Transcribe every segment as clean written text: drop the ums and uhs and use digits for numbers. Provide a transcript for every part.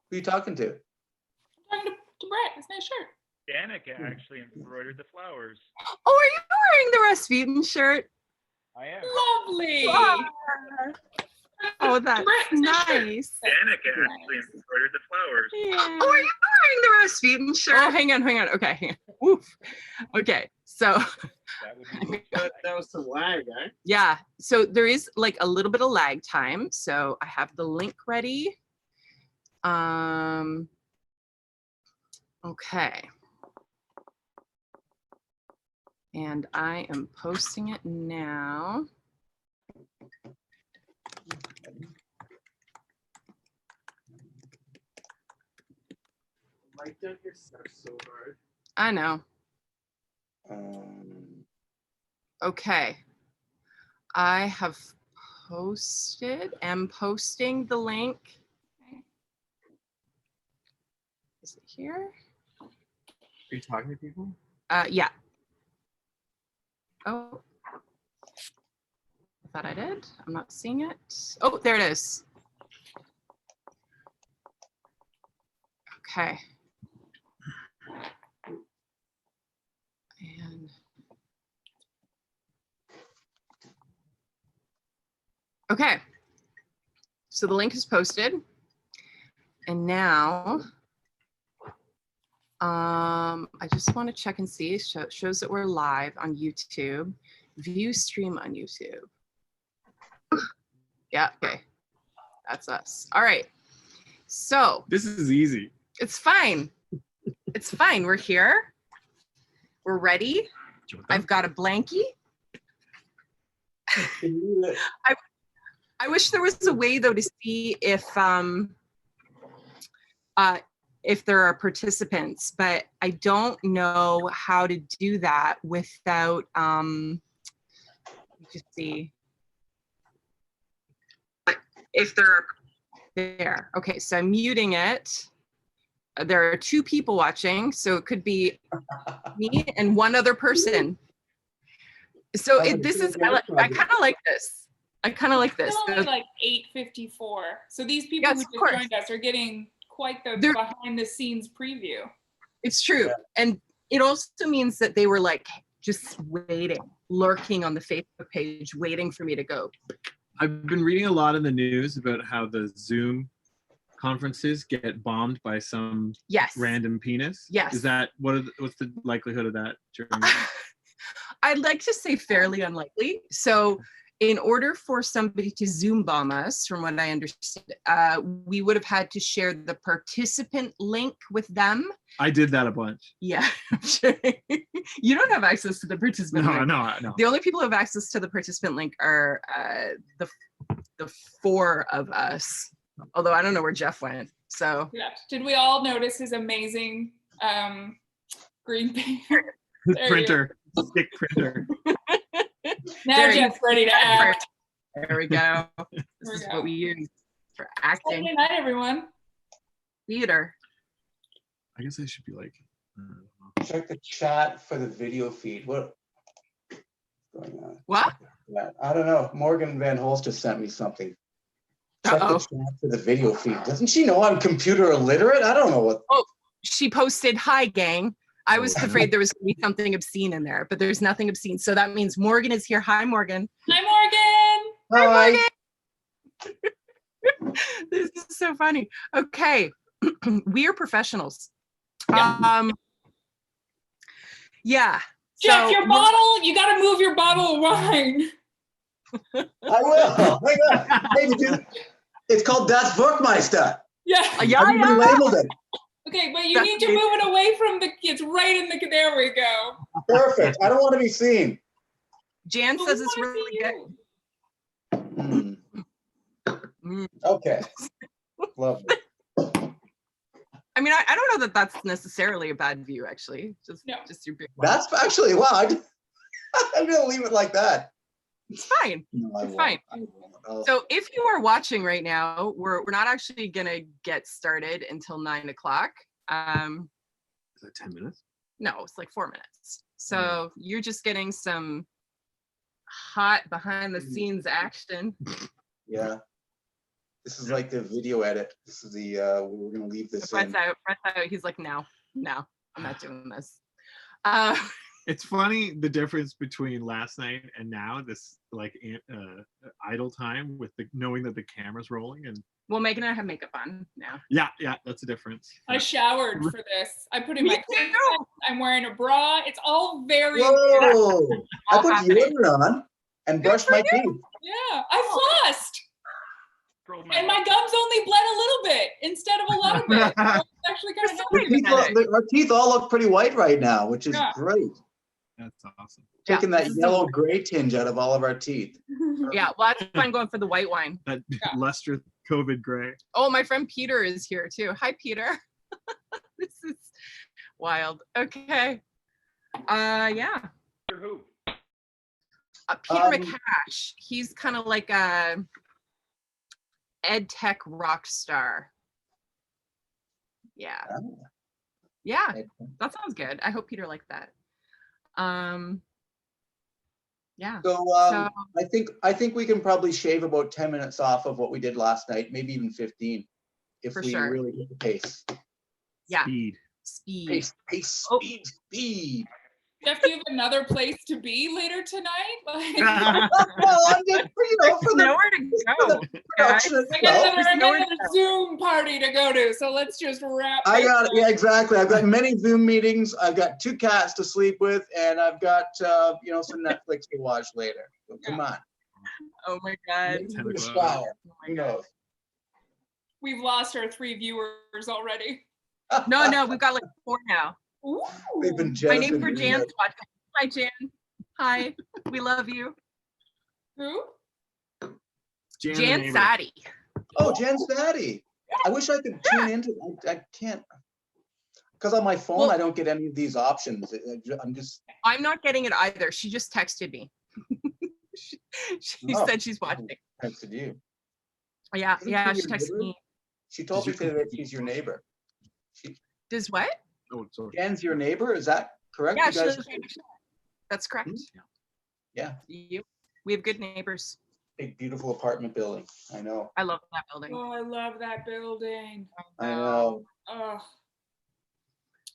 Who are you talking to? I'm talking to Brett. It's a nice shirt. Danica actually embroidered the flowers. Oh, are you wearing the Rasputin shirt? I am. Lovely. Oh, that's nice. Danica actually embroidered the flowers. Yeah. Oh, are you wearing the Rasputin shirt? Oh, hang on. Okay, hang on. Oof. Okay, so. That would be That was some lag, eh? Yeah, so there is like a little bit of lag time. So I have the link ready. Okay. And I am posting it now. Like down here sucks so hard. I know. Okay. I have am posting the link. Is it here? Are you talking to people? Yeah. Oh, I thought I did. I'm not seeing it. Oh, there it is. Okay. And okay. So the link is posted. And now I just want to check and see. Shows that we're live on YouTube. View stream on YouTube. Yeah, okay. That's us. All right. So This is easy. it's fine. It's fine. We're here. We're ready. I've got a blankie. I wish there was a way though to see if there are participants, but I don't know how to do that without just see if there are there. Okay, so I'm muting it. There are 2 people watching, so it could be me and one other person. So this is I kind of like this. I kind of like this. It's only like 8:54. So these people who just joined us are getting quite the behind the scenes preview. It's true. And it also means that they were like just waiting, lurking on the Facebook page, waiting for me to go. I've been reading a lot in the news about how the Zoom conferences get bombed by some random penis. Yes. Is that what's the likelihood of that during I'd like to say fairly unlikely. So in order for somebody to Zoom bomb us, from what I understand, we would have had to share the participant link with them. I did that a bunch. Yeah, I'm sure. You don't have access to the participant link. No. The only people who have access to the participant link are the 4 of us. Although I don't know where Jeff went. So yeah. Did we all notice his amazing green paper? Printer, stick printer. Now Jeff's ready to act. There we go. This is what we use for acting. Good night, everyone. Theater. I guess I should be like. Check the chat for the video feed. What's going on? What? Yeah, I don't know. Morgan Van Holst just sent me something. Check the chat for the video feed. Doesn't she know I'm computer illiterate? I don't know what. Oh, she posted, "Hi, gang." I was afraid there was going to be something obscene in there, but there's nothing obscene. So that means Morgan is here. Hi, Morgan. Hi, Morgan. Hi, Morgan. This is so funny. Okay. We are professionals. Yeah. Jeff, your bottle, you got to move your bottle of wine. I will. Hang on. Hey, it's called Das Werkmeister. Yeah. Everybody labeled it. Okay, but you need to move it away from the kids. Right in the. There we go. Perfect. I don't want to be seen. Jan says it's really good. Okay. Lovely. I mean, I don't know that that's necessarily a bad view, actually. Just your big one. That's actually wow. I'm gonna leave it like that. It's fine. No, it's fine. So if you are watching right now, we're not actually gonna get started until 9 o'clock. Is that 10 minutes? No, it's like 4 minutes. So you're just getting some hot behind the scenes action. Yeah. This is like the video edit. This is the, we're gonna leave this in. Brett's out. He's like, no, I'm not doing this. It's funny the difference between last night and now. This like idle time with the knowing that the camera's rolling and. Well, Megan and I have makeup on now. Yeah, that's a difference. I showered for this. I put in my clothes. I'm wearing a bra. It's all very. Whoa! I put deodorant on and brushed my teeth. Yeah, I flossed. And my gums only bled a little bit instead of a lot of it. So it's actually kind of Our teeth all look pretty white right now, which is great. That's awesome. Taking that yellow gray tinge out of all of our teeth. Yeah, well, that's why I'm going for the white wine. That luster COVID gray. Oh, my friend Peter is here too. Hi, Peter. This is wild. Okay. Yeah. Who? Peter McCash. He's kind of like a ed tech rock star. Yeah. Yeah, that sounds good. I hope Peter liked that. Yeah. So I think we can probably shave about 10 minutes off of what we did last night, maybe even 15, if we really get the pace. Yeah. Speed. Pace, speed. Jeff, do you have another place to be later tonight? Like, well, I'm just, for nowhere to go. I got another Zoom party to go to, so let's just wrap. Yeah, exactly. I've got many Zoom meetings. I've got 2 cats to sleep with, and I've got some Netflix to watch later. So come on. Oh my God. Who knows? We've lost our 3 viewers already. No, we've got like 4 now. Ooh. They've been My neighbor Jan's watching. Hi, Jan. Hi. We love you. Who? Jan Sadie. Oh, Jan Sadie. I wish I could tune into. I can't. Because on my phone, I don't get any of these options. I'm not getting it either. She just texted me. she said she's watching. Texted you. Yeah, she texted me. She told me that she's your neighbor. Does what? Oh, sorry. Jan's your neighbor, is that correct? Yeah, that's correct. Yeah. We have good neighbors. Big, beautiful apartment building. I know. I love that building. Oh, I love that building. I know. Oh.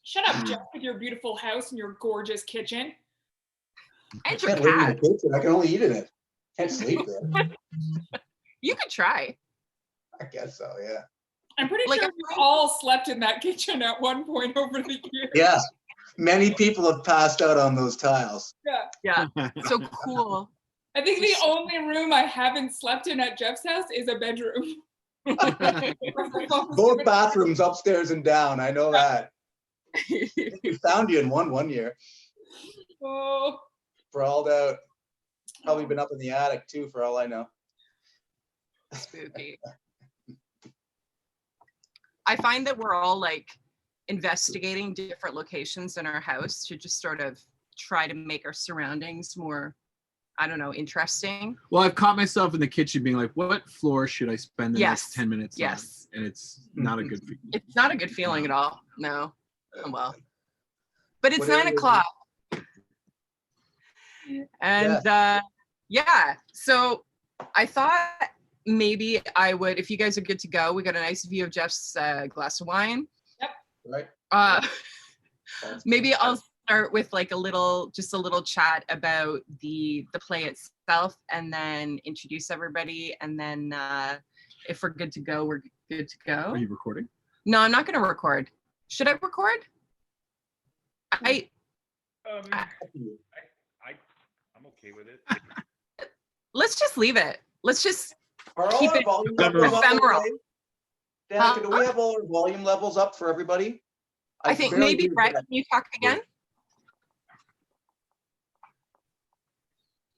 Shut up, Jeff, with your beautiful house and your gorgeous kitchen. And your cat. Live in the kitchen. I can only eat in it. Can't sleep there. You could try. I guess so, yeah. I'm pretty sure we all slept in that kitchen at one point over the years. Yeah. Many people have passed out on those tiles. Yeah. So cool. I think the only room I haven't slept in at Jeff's house is a bedroom. Both bathrooms upstairs and down. I know that. We found you in one year. Oh. Sprawled out. Probably been up in the attic too, for all I know. Spooky. I find that we're all like investigating different locations in our house to just sort of try to make our surroundings more, I don't know, interesting. Well, I've caught myself in the kitchen being like, what floor should I spend the next 10 minutes on? And it's not a good feeling. It's not a good feeling at all. No. Oh, well. But it's 9 o'clock. And so I thought maybe I would, if you guys are good to go, we got a nice view of Jeff's glass of wine. Yep. Right. Maybe I'll start with like just a little chat about the play itself, and then introduce everybody, and then if we're good to go, we're good to go. Are you recording? No, I'm not going to record. Should I record? I'm okay with it. Let's just leave it. Let's just keep it ephemeral. Danica, do we have all our volume levels up for everybody? I think maybe, Brett, can you talk again?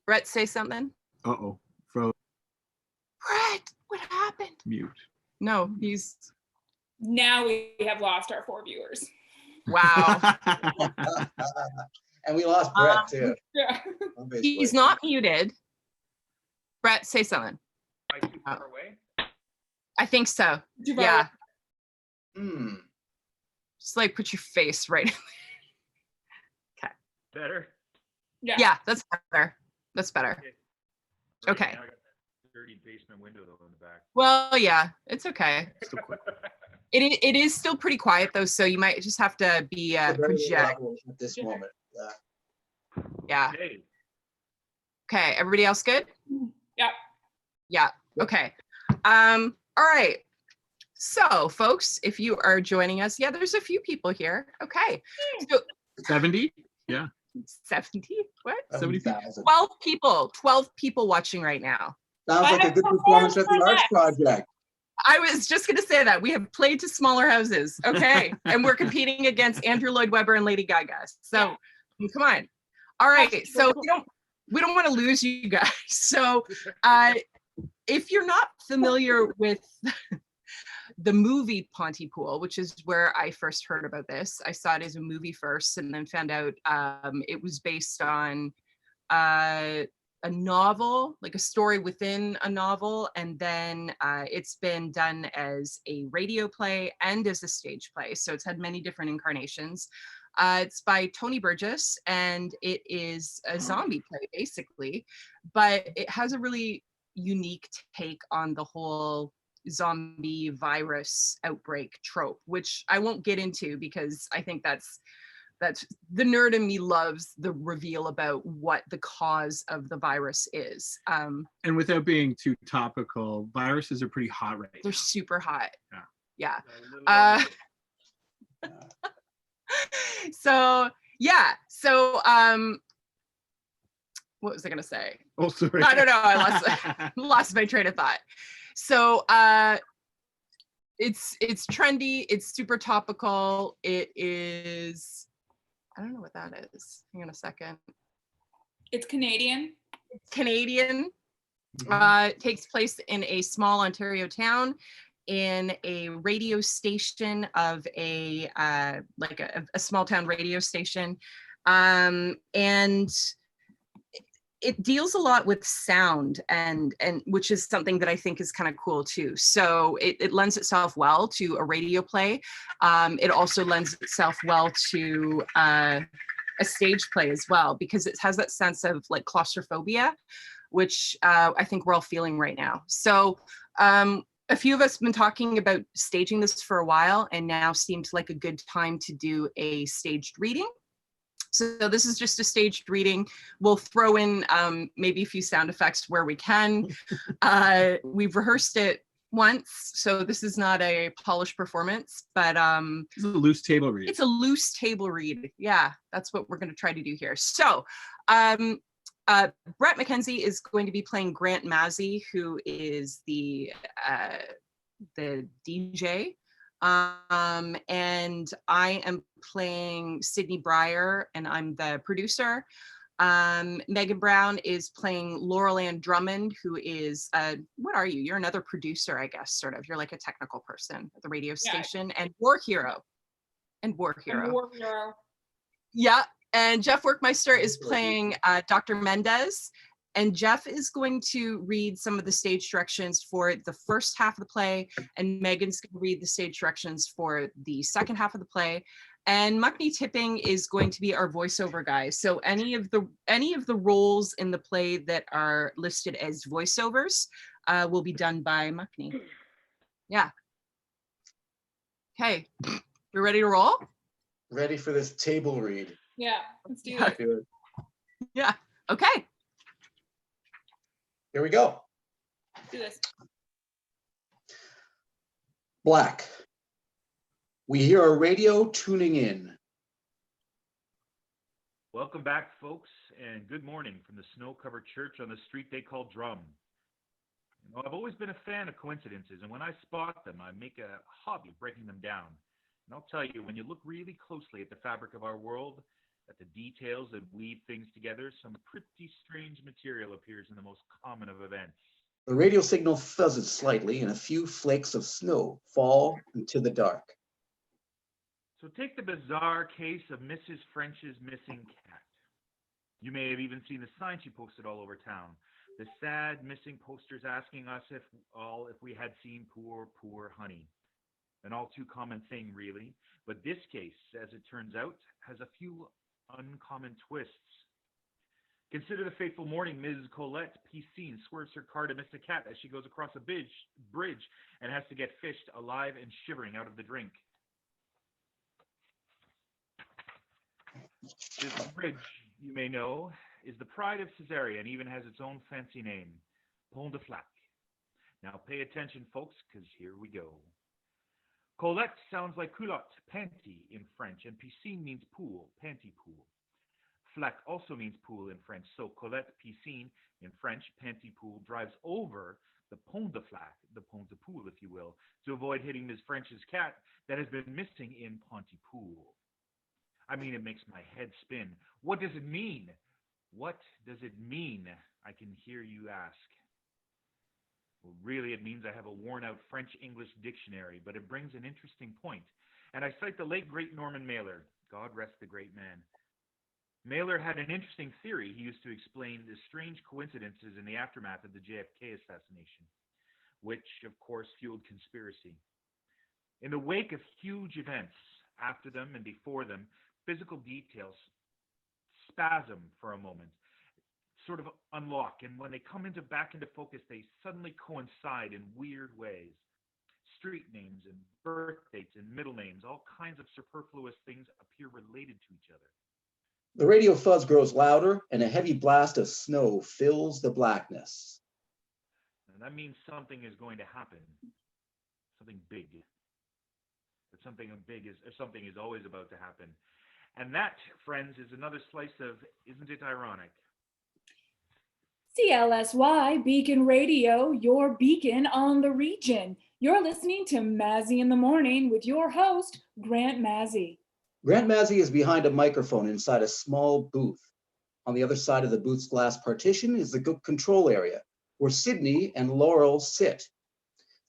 Brett, say something. Uh-oh. Froze. Brett, what happened? Mute. No, he's... Now we have lost our 4 viewers. Wow. And we lost Brett too. Yeah. He's not muted. Brett, say something. Am I too far away? I think so. Yeah. Just like put your face right. Okay. Better? Yeah. Yeah, that's better. That's better. Okay. dirty basement window though in the back. Well, yeah, it's okay. Still quick. It is still pretty quiet though, so you might just have to be We're very project. level at this moment. Yeah. Okay. Okay. Everybody else good? Yeah. Yeah. Okay. All right. So, folks, if you are joining us, yeah, there's a few people here. Okay. So 70? Yeah. 70? What? 70,000. 12 people. 12 people watching right now. Sounds like a good performance at the Arts Project. I was just going to say that. We have played to smaller houses. Okay. And we're competing against Andrew Lloyd Webber and Lady Gaga. So, come on. All right. So, we don't want to lose you guys. So, if you're not familiar with the movie Pontypool, which is where I first heard about this, I saw it as a movie first and then found out it was based on a novel, like a story within a novel, and then it's been done as a radio play and as a stage play. So it's had many different incarnations. It's by Tony Burgess, and it is a zombie play basically, but it has a really unique take on the whole zombie virus outbreak trope, which I won't get into because I think that's the nerd in me loves the reveal about what the cause of the virus is. And without being too topical, viruses are pretty hot right now. They're super hot. Yeah. So yeah. So what was I gonna say? Oh, sorry. I don't know. I lost my train of thought. So it's trendy. It's super topical. It is. I don't know what that is. Hang on a second. It's Canadian. It's Canadian. It takes place in a small Ontario town in a radio station of a small town radio station. And it deals a lot with sound and which is something that I think is kind of cool too. So it lends itself well to a radio play. It also lends itself well to a stage play as well, because it has that sense of like claustrophobia, which I think we're all feeling right now. So a few of us have been talking about staging this for a while, and now seemed like a good time to do a staged reading. So this is just a staged reading. We'll throw in maybe a few sound effects where we can. We've rehearsed it once, so this is not a polished performance, but it's a loose table read. It's a loose table read. Yeah, that's what we're going to try to do here. So Brett McKenzie is going to be playing Grant Mazzy, who is the DJ. And I am playing Sydney Breyer, and I'm the producer. Megan Brown is playing Laurel Ann Drummond, who is, what are you? You're another producer, I guess, sort of. You're like a technical person at the radio station, and War Hero. Yeah, and Jeff Workmeister is playing Dr. Mendez. And Jeff is going to read some of the stage directions for the first half of the play, and Megan's going to read the stage directions for the second half of the play. And Muckney Tipping is going to be our voiceover guy. So any of the roles in the play that are listed as voiceovers will be done by Muckney. Yeah. Okay, we ready to roll? Ready for this table read. Yeah, let's do it. Yeah. Okay. Here we go. Let's do this. Black. We hear a radio tuning in. Welcome back, folks, and good morning from the snow-covered church on the street they call Drum. You know, I've always been a fan of coincidences, and when I spot them, I make a hobby of breaking them down. And I'll tell you, when you look really closely at the fabric of our world, at the details that weave things together, some pretty strange material appears in the most common of events. The radio signal fuzzes slightly, and a few flakes of snow fall into the dark. So take the bizarre case of Mrs. French's missing cat. You may have even seen the sign she posted all over town. The sad missing posters asking us if we had seen poor Honey. An all too common thing, really. But this case, as it turns out, has a few uncommon twists. Consider the fateful morning Ms. Colette Piscine swerves her car to miss a cat as she goes across a bridge and has to get fished alive and shivering out of the drink. This bridge, you may know, is the pride of Caesarea and even has its own fancy name, Pont de Flac. Now pay attention, folks, because here we go. Colette sounds like culotte, panty in French, and piscine means pool, Pontypool. Flac also means pool in French, so Colette Piscine in French, Pontypool, drives over the Pont de Flac, the Pontypool, if you will, to avoid hitting Ms. French's cat that has been missing in Pontypool. I mean, it makes my head spin. What does it mean? What does it mean? I can hear you ask. Well, really, it means I have a worn-out French-English dictionary, but it brings an interesting point. And I cite the late, great Norman Mailer. God rest the great man. Mailer had an interesting theory. He used to explain the strange coincidences in the aftermath of the JFK assassination, which, of course, fueled conspiracy. In the wake of huge events, after them and before them, physical details spasm for a moment, sort of unlock, and when they come back into focus, they suddenly coincide in weird ways. Street names and birth dates and middle names, all kinds of superfluous things appear related to each other. The radio fuzz grows louder, and a heavy blast of snow fills the blackness. And that means something is going to happen. Something big. But something is always about to happen. And that, friends, is another slice of Isn't It Ironic? CLSY Beacon Radio, your beacon on the region. You're listening to Mazzy in the Morning with your host, Grant Mazzy. Grant Mazzy is behind a microphone inside a small booth. On the other side of the booth's glass partition is the control area, where Sydney and Laurel sit.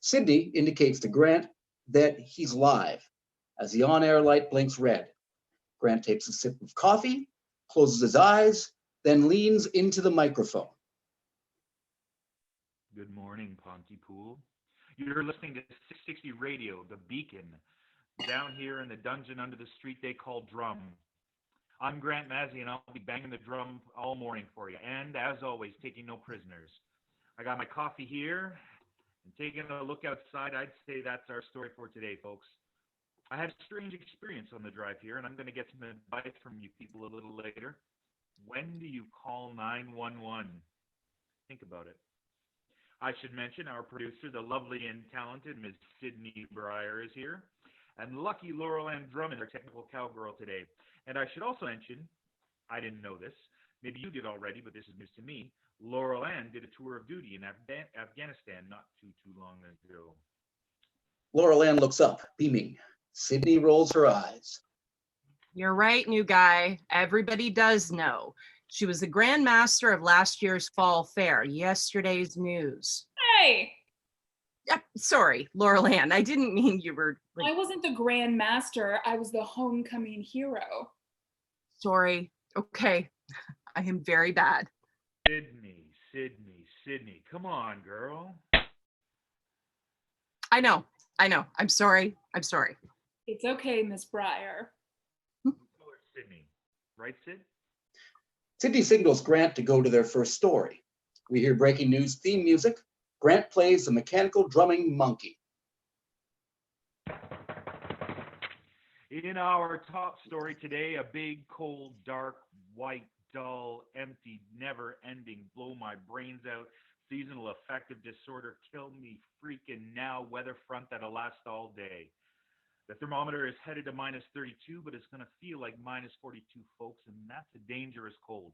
Sydney indicates to Grant that he's live, as the on-air light blinks red. Grant takes a sip of coffee, closes his eyes, then leans into the microphone. Good morning, Pontypool. You're listening to 660 Radio, the beacon, down here in the dungeon under the street they call Drum. I'm Grant Mazzy, and I'll be banging the drum all morning for you, and as always, taking no prisoners. I got my coffee here, and taking a look outside, I'd say that's our story for today, folks. I had a strange experience on the drive here, and I'm going to get some advice from you people a little later. When do you call 911? Think about it. I should mention our producer, the lovely and talented Ms. Sydney Breyer, is here. And lucky Laurel Ann Drummond, our technical cowgirl today. And I should also mention, I didn't know this, maybe you did already, but this is news to me, Laurel Ann did a tour of duty in Afghanistan not too long ago. Laurel Ann looks up, beaming. Sydney rolls her eyes. You're right, new guy. Everybody does know. She was the Grand Master of last year's Fall Fair, yesterday's news. Hey! Sorry, Laurel Ann, I didn't mean you were... I wasn't the Grand Master, I was the homecoming hero. Sorry, okay. I am very bad. Sydney, come on, girl. I know, I'm sorry. It's okay, Miss Breyer. Sydney, right, Sid? Sydney signals Grant to go to their first story. We hear breaking news theme music. Grant plays the mechanical drumming monkey. In our top story today, a big, cold, dark, white, dull, empty, never-ending, blow my brains out, seasonal affective disorder, kill me freaking now weather front that'll last all day. The thermometer is headed to minus 32, but it's going to feel like minus 42, folks, and that's a dangerous cold.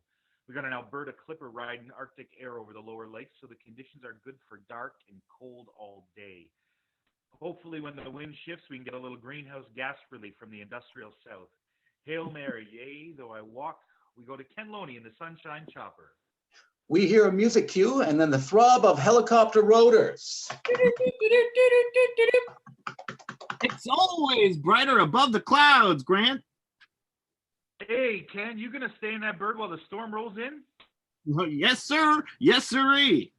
We got an Alberta clipper riding Arctic air over the lower lakes, so the conditions are good for dark and cold all day. Hopefully, when the wind shifts, we can get a little greenhouse gas relief from the industrial south. Hail Mary, yea, though I walk, we go to Ken Loney in the Sunshine Chopper. We hear a music cue and then the throb of helicopter rotors. It's always brighter above the clouds, Grant. Hey, Ken, you gonna stay in that bird while the storm rolls in? Yes, sir. Yes, sirree.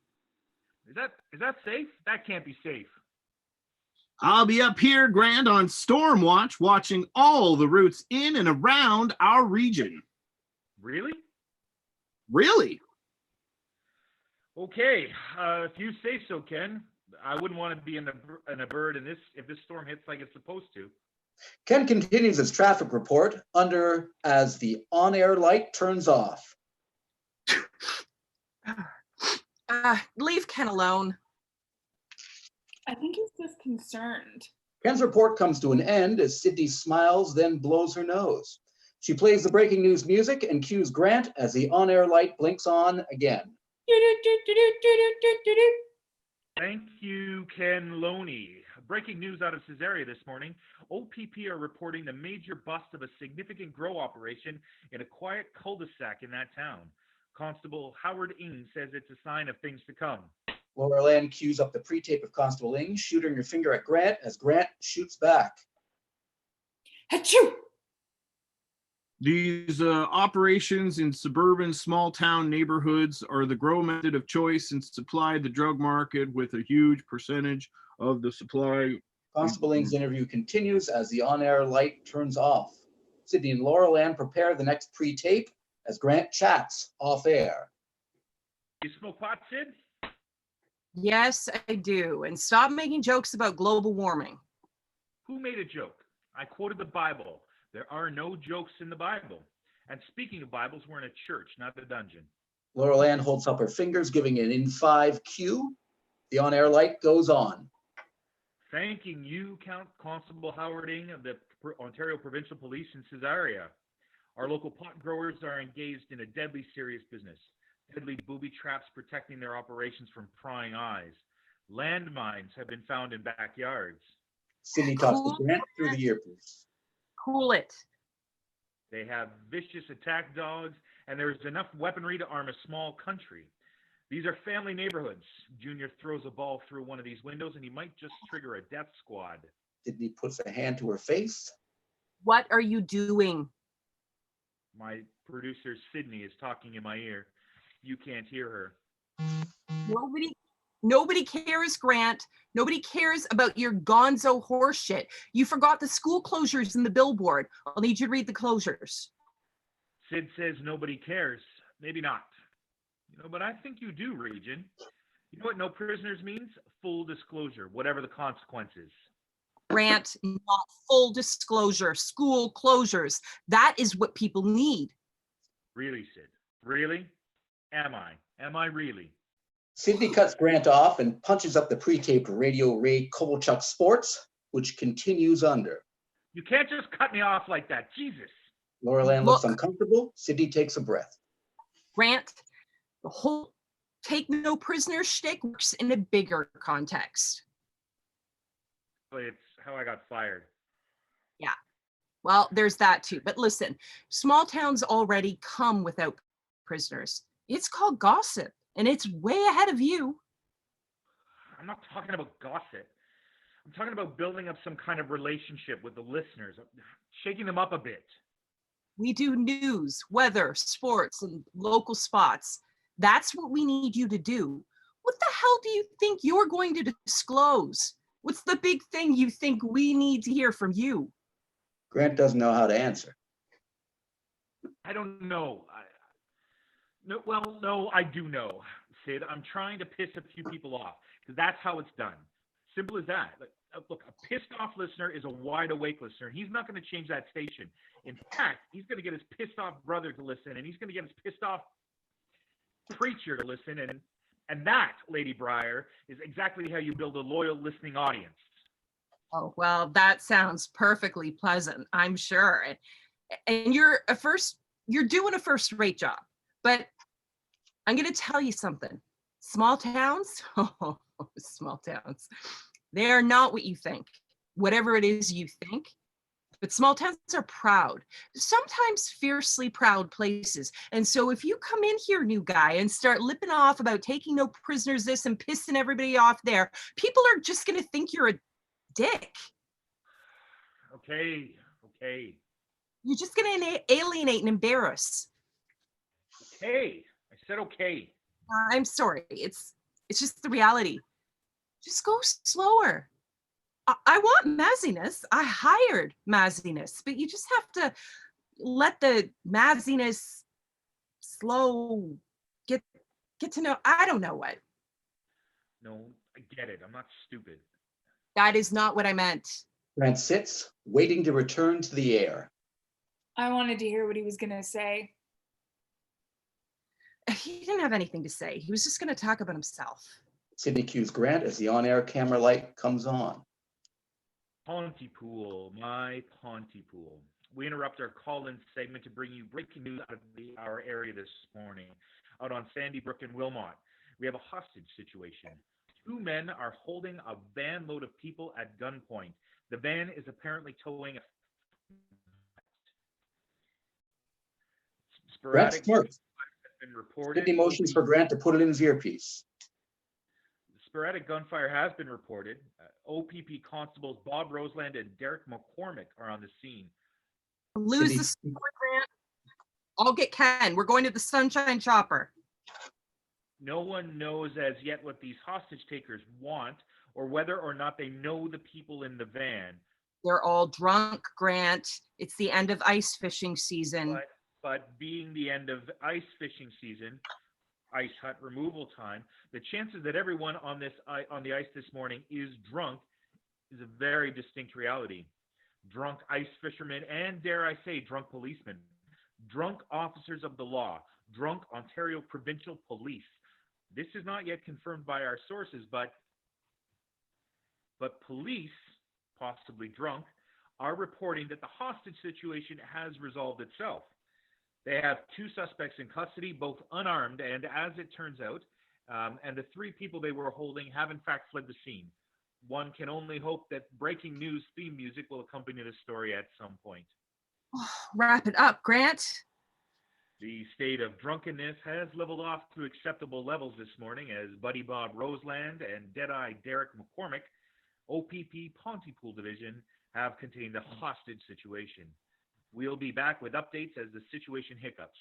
Is that safe? That can't be safe. I'll be up here, Grant, on Storm Watch, watching all the routes in and around our region. Really? Really? Okay, if you say so, Ken. I wouldn't want to be in a bird in this if this storm hits like it's supposed to. Ken continues his traffic report under as the on-air light turns off. Leave Ken alone. I think he's just concerned. Ken's report comes to an end as Sydney smiles, then blows her nose. She plays the breaking news music and cues Grant as the on-air light blinks on again. Thank you, Ken Loney. Breaking news out of Caesarea this morning. OPP are reporting the major bust of a significant grow operation in a quiet cul-de-sac in that town. Constable Howard Ing says it's a sign of things to come. Laura Lan cues up the pre-tape of Constable Ing, shooting her finger at Grant as Grant shoots back. Achoo! These operations in suburban small town neighborhoods are the grow method of choice and supply the drug market with a huge percentage of the supply. Constable Ing's interview continues as the on-air light turns off. Sydney and Laura Lan prepare the next pre-tape as Grant chats off-air. You smoke pot, Sid? Yes, I do. And stop making jokes about global warming. Who made a joke? I quoted the Bible. There are no jokes in the Bible. And speaking of Bibles, we're in a church, not a dungeon. Laura Lan holds up her fingers, giving an in-5 cue. The on-air light goes on. Thanking you, Constable Howard Ing of the Ontario Provincial Police in Caesarea. Our local pot growers are engaged in a deadly serious business. Deadly booby traps protecting their operations from prying eyes. Landmines have been found in backyards. Sydney talks to Grant through the earpiece. Cool it. They have vicious attack dogs, and there is enough weaponry to arm a small country. These are family neighborhoods. Junior throws a ball through one of these windows, and he might just trigger a death squad. Sydney puts a hand to her face. What are you doing? My producer, Sydney, is talking in my ear. You can't hear her. Nobody cares, Grant. Nobody cares about your gonzo horseshit. You forgot the school closures in the billboard. I'll need you to read the closures. Sid says nobody cares. Maybe not. But I think you do, Regent. You know what no prisoners means? Full disclosure, whatever the consequences. Grant, not full disclosure, school closures. That is what people need. Really, Sid? Really? Am I? Am I really? Sydney cuts Grant off and punches up the pre-taped Radio Ray Kovalchuk Sports, which continues under. You can't just cut me off like that. Jesus. Laura Lan looks uncomfortable. Sydney takes a breath. Grant, the whole take no prisoner shtick works in a bigger context. It's how I got fired. Yeah. Well, there's that too. But listen, small towns already come without prisoners. It's called gossip, and it's way ahead of you. I'm not talking about gossip. I'm talking about building up some kind of relationship with the listeners, shaking them up a bit. We do news, weather, sports, and local spots. That's what we need you to do. What the hell do you think you're going to disclose? What's the big thing you think we need to hear from you? Grant doesn't know how to answer. I don't know. No, I do know, Sid. I'm trying to piss a few people off because that's how it's done. Simple as that. Look, a pissed off listener is a wide awake listener. He's not going to change that station. In fact, he's going to get his pissed off brother to listen, and he's going to get his pissed off preacher to listen. And that, Lady Breyer, is exactly how you build a loyal listening audience. Oh, well, that sounds perfectly pleasant, I'm sure. And you're doing a first-rate job. But I'm going to tell you something. Small towns, small towns, they are not what you think, whatever it is you think. But small towns are proud, sometimes fiercely proud places. And so if you come in here, new guy, and start lipping off about taking no prisoners this and pissing everybody off there, people are just going to think you're a dick. Okay. You're just going to alienate and embarrass. Okay. I said okay. I'm sorry. It's just the reality. Just go slower. I want mazziness. I hired mazziness, but you just have to let the mazziness slow, get to know, I don't know what. No, I get it. I'm not stupid. That is not what I meant. Grant sits, waiting to return to the air. I wanted to hear what he was going to say. He didn't have anything to say. He was just going to talk about himself. Sydney cues Grant as the on-air camera light comes on. Pontypool, my Pontypool. We interrupt our call-in segment to bring you breaking news out of our area this morning. Out on Sandy Brook and Wilmot, we have a hostage situation. 2 men are holding a van load of people at gunpoint. The van is apparently towing a Grant sporadic smirks. has been reported. Sydney motions for Grant to put it in his earpiece. Sporadic gunfire has been reported. OPP constables Bob Roseland and Derek McCormick are on the scene. Lose Sydney- the score, Grant. I'll get Ken. We're going to the Sunshine Chopper. No one knows as yet what these hostage takers want or whether or not they know the people in the van. They're all drunk, Grant. It's the end of ice fishing season. But being the end of ice fishing season, ice hut removal time, the chances that everyone on the ice this morning is drunk is a very distinct reality. Drunk ice fishermen and, dare I say, drunk policemen, drunk officers of the law, drunk Ontario Provincial Police. This is not yet confirmed by our sources, but police, possibly drunk, are reporting that the hostage situation has resolved itself. They have 2 suspects in custody, both unarmed, and as it turns out, and the 3 people they were holding have in fact fled the scene. One can only hope that breaking news theme music will accompany the story at some point. Wrap it up, Grant. The state of drunkenness has leveled off to acceptable levels this morning as Buddy Bob Roseland and Deadeye Derek McCormick, OPP Pontypool Division, have contained a hostage situation. We'll be back with updates as the situation hiccups.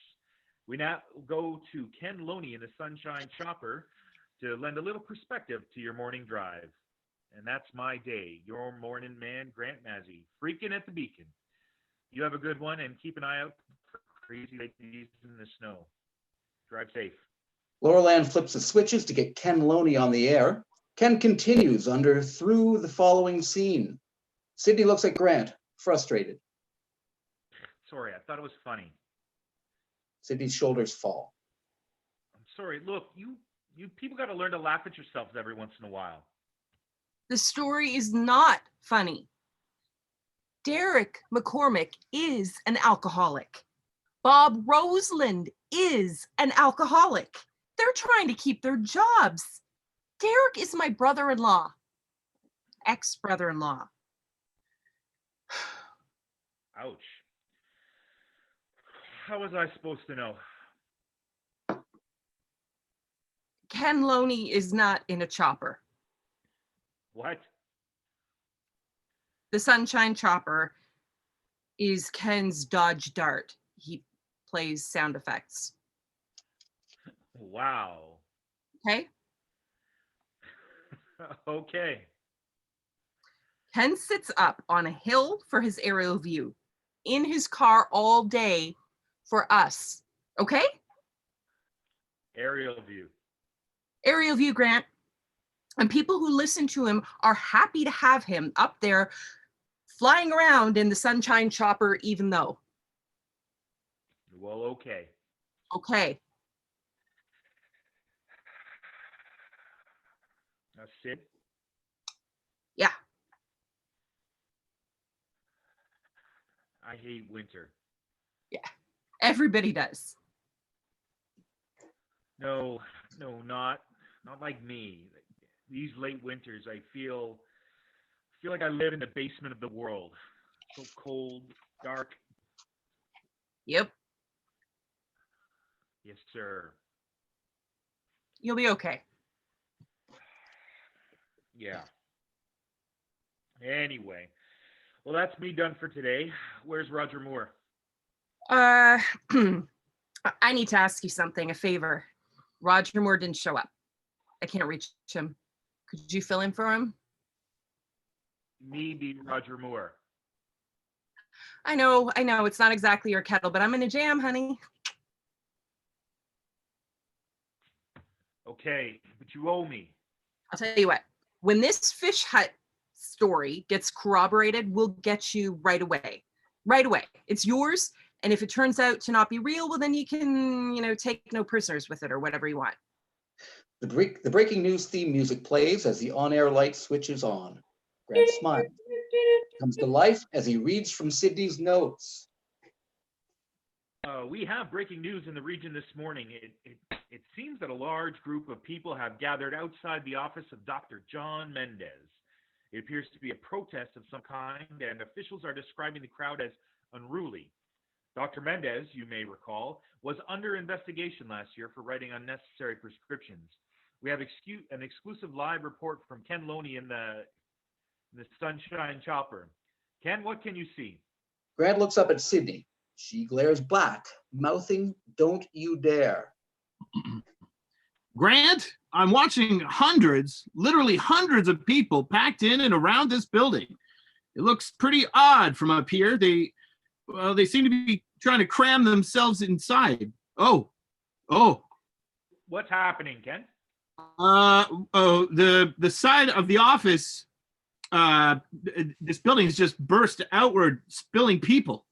We now go to Ken Loney in the Sunshine Chopper to lend a little perspective to your morning drive. And that's my day, your morning man, Grant Mazzy, freaking at the beacon. You have a good one and keep an eye out for crazy ladies in the snow. Drive safe. Laurel Ann flips the switches to get Ken Loney on the air. Ken continues through the following scene. Sydney looks at Grant, frustrated. Sorry, I thought it was funny. Sydney's shoulders fall. I'm sorry. Look, you people got to learn to laugh at yourselves every once in a while. The story is not funny. Derek McCormick is an alcoholic. Bob Roseland is an alcoholic. They're trying to keep their jobs. Derek is my brother-in-law, ex-brother-in-law. Ouch. How was I supposed to know? Ken Loney is not in a chopper. What? The Sunshine Chopper is Ken's Dodge Dart. He plays sound effects. Wow. Okay? Okay. Ken sits up on a hill for his aerial view, in his car all day for us. Okay? Aerial view. Aerial view, Grant. And people who listen to him are happy to have him up there flying around in the Sunshine Chopper, even though. Well, okay. Okay. Now, Sid? Yeah. I hate winter. Yeah. Everybody does. No, not like me. These late winters, I feel like I live in the basement of the world. So cold, dark. Yep. Yes, sir. You'll be okay. Yeah. Anyway, well, that's me done for today. Where's Roger Moore? I need to ask you something, a favor. Roger Moore didn't show up. I can't reach him. Could you fill in for him? Me be Roger Moore. I know, it's not exactly your kettle, but I'm in a jam, honey. Okay, but you owe me. I'll tell you what, when this fish hut story gets corroborated, we'll get you right away. Right away. It's yours. And if it turns out to not be real, well, then you can, take no prisoners with it or whatever you want. The breaking news theme music plays as the on-air light switches on. Grant smiles. Comes to life as he reads from Sydney's notes. We have breaking news in the region this morning. It seems that a large group of people have gathered outside the office of Dr. John Mendez. It appears to be a protest of some kind, and officials are describing the crowd as unruly. Dr. Mendez, you may recall, was under investigation last year for writing unnecessary prescriptions. We have an exclusive live report from Ken Loney in the Sunshine Chopper. Ken, what can you see? Grant looks up at Sydney. She glares back, mouthing, "Don't you dare." Grant, I'm watching literally hundreds of people packed in and around this building. It looks pretty odd from up here. They seem to be trying to cram themselves inside. Oh. What's happening, Ken? The side of the office, this building has just burst outward, spilling people.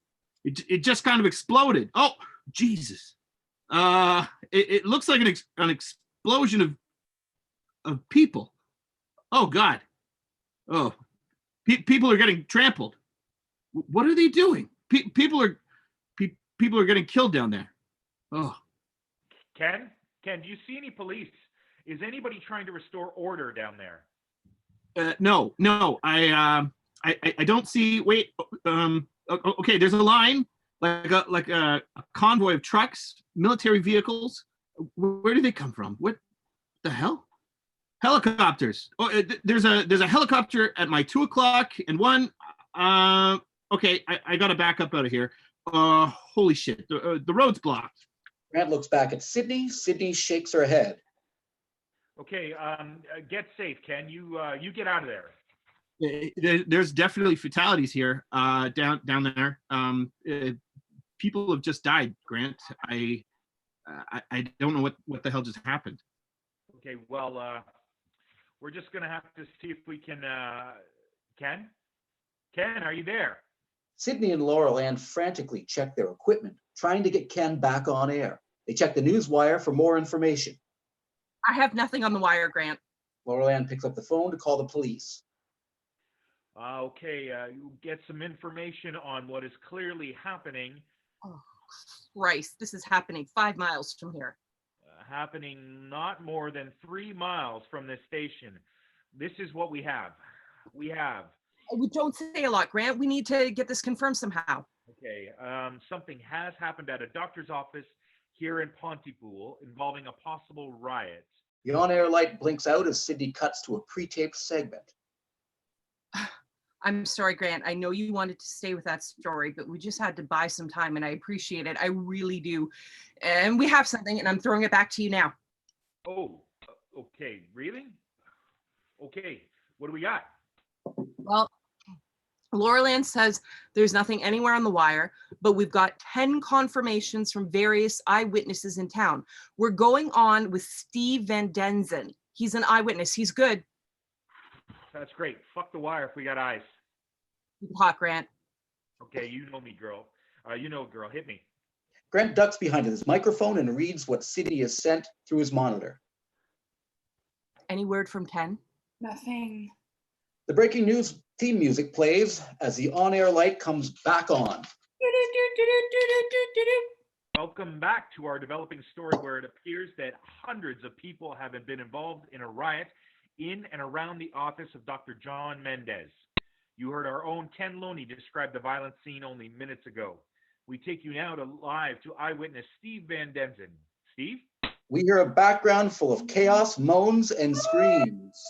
It just kind of exploded. Oh, Jesus. It looks like an explosion of people. Oh, God. Oh, people are getting trampled. What are they doing? People are getting killed down there. Oh. Ken, do you see any police? Is anybody trying to restore order down there? No. I don't see. Wait. Okay. There's a line, like a convoy of trucks, military vehicles. Where do they come from? What the hell? Helicopters. Oh, there's a helicopter at my 2:00 and one. Okay, I gotta back up out of here. Holy shit, the road's blocked. Grant looks back at Sydney. Sydney shakes her head. Okay, get safe, Ken. You get out of there. There's definitely fatalities here, down there. People have just died, Grant. I don't know what the hell just happened. Okay, well, we're just gonna have to see if we can. Ken, are you there? Sydney and Laurel Ann frantically check their equipment, trying to get Ken back on air. They check the news wire for more information. I have nothing on the wire, Grant. Laurel Ann picks up the phone to call the police. Okay, you get some information on what is clearly happening. Oh, Christ, this is happening 5 miles from here. Happening not more than 3 miles from this station. This is what we have. We don't say a lot, Grant. We need to get this confirmed somehow. Okay, something has happened at a doctor's office here in Pontypool involving a possible riot. The on-air light blinks out as Sydney cuts to a pre-taped segment. I'm sorry, Grant. I know you wanted to stay with that story, but we just had to buy some time, and I appreciate it. I really do. And we have something, and I'm throwing it back to you now. Oh, okay. Really? Okay. What do we got? Well, Laurel Ann says there's nothing anywhere on the wire, but we've got 10 confirmations from various eyewitnesses in town. We're going on with Steve Van Denzen. He's an eyewitness. He's good. That's great. Fuck the wire if we got eyes. Hot, Grant. Okay, you know me, girl. Girl. Hit me. Grant ducks behind his microphone and reads what Sydney has sent through his monitor. Any word from Ken? Nothing. The breaking news theme music plays as the on-air light comes back on. Welcome back to our developing story where it appears that hundreds of people have been involved in a riot in and around the office of Dr. John Mendez. You heard our own Ken Loney describe the violent scene only minutes ago. We take you now live to eyewitness Steve Van Denzen. Steve? We hear a background full of chaos, moans, and screams.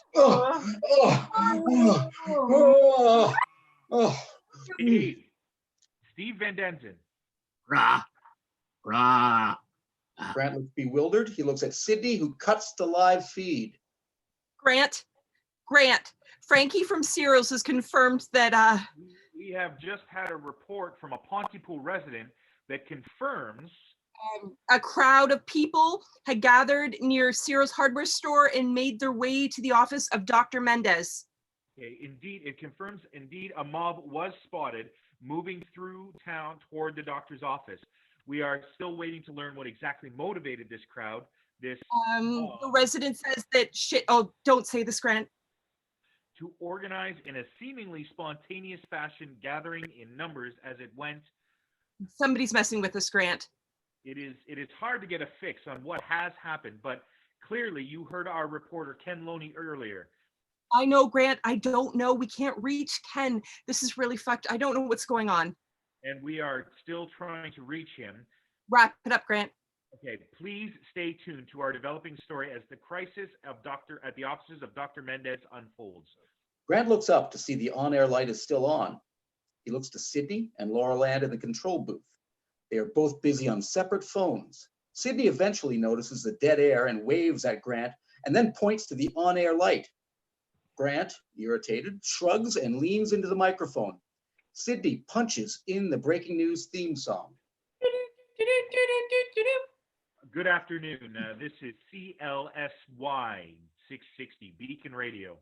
Steve Van Denzen. Rah. Grant looks bewildered. He looks at Sydney, who cuts the live feed. Grant, Frankie from Cereals has confirmed that We have just had a report from a Pontypool resident that confirms A crowd of people had gathered near Ciro's hardware store and made their way to the office of Dr. Mendez. Okay, indeed, it confirms indeed a mob was spotted moving through town toward the doctor's office. We are still waiting to learn what exactly motivated this crowd. The resident says that don't say this, Grant. To organize in a seemingly spontaneous fashion, gathering in numbers as it went. Somebody's messing with us, Grant. It is hard to get a fix on what has happened, but clearly you heard our reporter Ken Loney earlier. I know, Grant. I don't know. We can't reach Ken. This is really fucked. I don't know what's going on. And we are still trying to reach him. Wrap it up, Grant. Okay, please stay tuned to our developing story as the crisis at the offices of Dr. Mendez unfolds. Grant looks up to see the on-air light is still on. He looks to Sydney and Laurel Ann in the control booth. They are both busy on separate phones. Sydney eventually notices the dead air and waves at Grant and then points to the on-air light. Grant, irritated, shrugs and leans into the microphone. Sydney punches in the breaking news theme song. Good afternoon. This is CLSY 660 Beacon Radio.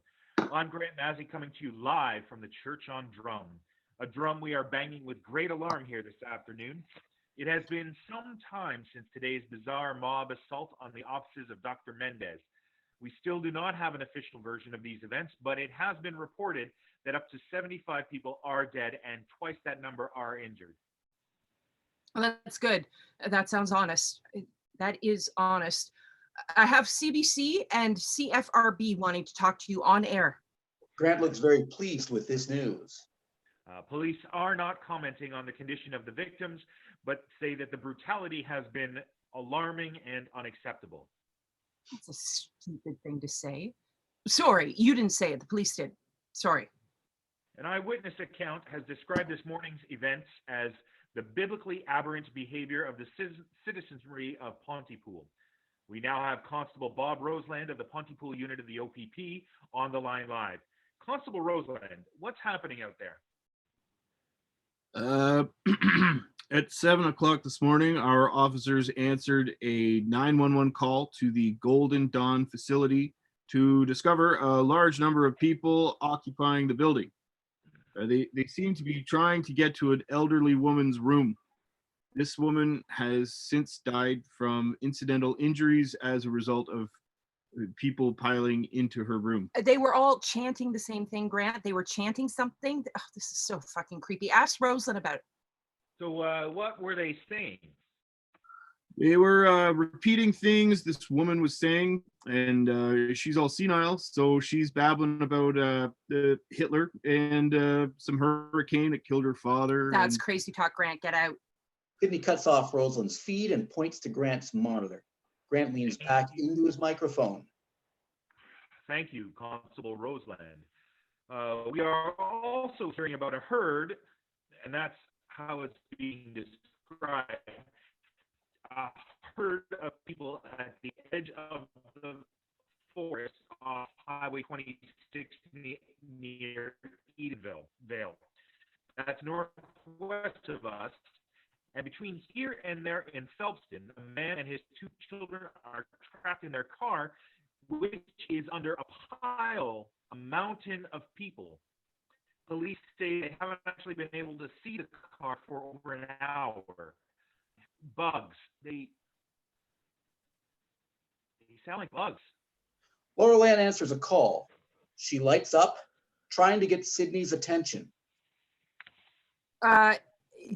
I'm Grant Mazzy coming to you live from the Church on Drum, a drum we are banging with great alarm here this afternoon. It has been some time since today's bizarre mob assault on the offices of Dr. Mendez. We still do not have an official version of these events, but it has been reported that up to 75 people are dead and twice that number are injured. Well, that's good. That sounds honest. That is honest. I have CBC and CFRB wanting to talk to you on air. Grant looks very pleased with this news. Police are not commenting on the condition of the victims, but say that the brutality has been alarming and unacceptable. That's a stupid thing to say. Sorry, you didn't say it. The police did. Sorry. An eyewitness account has described this morning's events as the biblically aberrant behavior of the citizenry of Pontypool. We now have Constable Bob Roseland of the Pontypool unit of the OPP on the line live. Constable Roseland, what's happening out there? At 7 o'clock this morning, our officers answered a 911 call to the Golden Dawn facility to discover a large number of people occupying the building. They seem to be trying to get to an elderly woman's room. This woman has since died from incidental injuries as a result of people piling into her room. They were all chanting the same thing, Grant. They were chanting something. Oh, this is so fucking creepy. Ask Roseland about it. So what were they saying? They were repeating things this woman was saying, and she's all senile, so she's babbling about Hitler and some hurricane that killed her father. That's crazy talk, Grant. Get out. Sydney cuts off Roseland's feed and points to Grant's monitor. Grant leans back into his microphone. Thank you, Constable Roseland. We are also hearing about a herd, and that's how it's being described. A herd of people at the edge of the forest off Highway 26 near Edenville Vale. That's northwest of us. And between here and there in Phelpston, a man and his two children are trapped in their car, which is under a mountain of people. Police say they haven't actually been able to see the car for over an hour. Bugs. They sound like bugs. Laurel Ann answers a call. She lights up, trying to get Sydney's attention.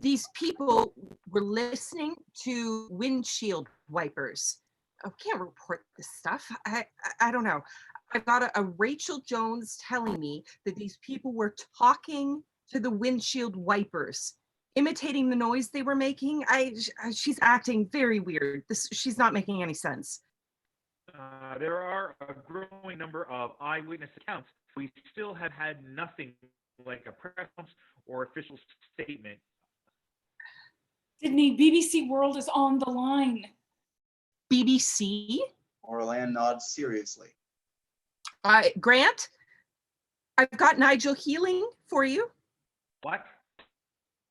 These people were listening to windshield wipers. I can't report this stuff. I don't know. I got a Rachel Jones telling me that these people were talking to the windshield wipers, imitating the noise they were making. She's acting very weird. She's not making any sense. There are a growing number of eyewitness accounts. We still have had nothing like a press conference or official statement. Sydney, BBC World is on the line. BBC? Laurel Ann nods seriously. Grant, I've got Nigel Healing for you. What?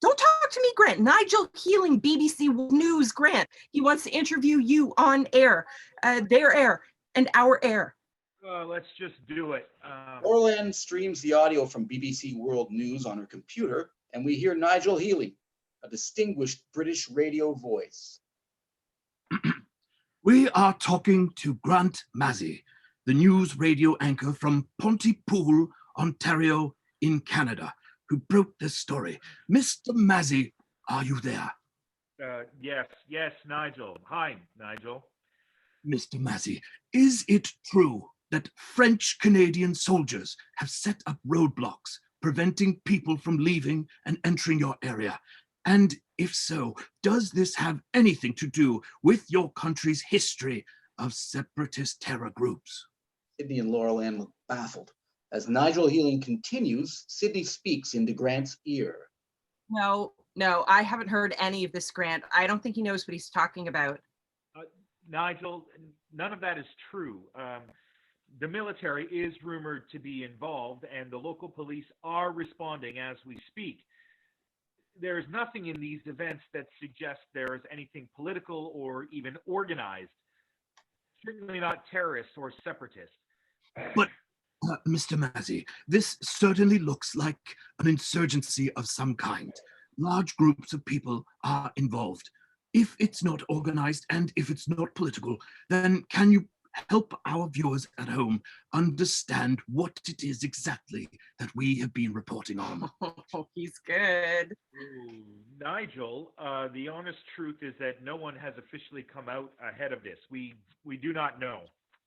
Don't talk talk to me, Grant. Nigel Healing, BBC News, Grant. He wants to interview you on air, their air, and our air. Let's just do it. Laurel Ann streams the audio from BBC World News on her computer, and we hear Nigel Healing, a distinguished British radio voice. We are talking to Grant Massey, the news radio anchor from Pontypool, Ontario, in Canada, who broke this story. Mr. Massey, are you there? Yes, Nigel. Hi, Nigel. Mr. Massey, is it true that French-Canadian soldiers have set up roadblocks preventing people from leaving and entering your area? And if so, does this have anything to do with your country's history of separatist terror groups? Sydney and Laurel Ann look baffled. As Nigel Healing continues, Sydney speaks into Grant's ear. No, I haven't heard any of this, Grant. I don't think he knows what he's talking about. Nigel, none of that is true. The military is rumored to be involved, and the local police are responding as we speak. There is nothing in these events that suggests there is anything political or even organized. Certainly not terrorists or separatists. But, Mr. Massey, this certainly looks like an insurgency of some kind. Large groups of people are involved. If it's not organized and if it's not political, then can you help our viewers at home understand what it is exactly that we have been reporting on? Oh, he's good. Ooh, Nigel, the honest truth is that no one has officially come out ahead of this. We do not know.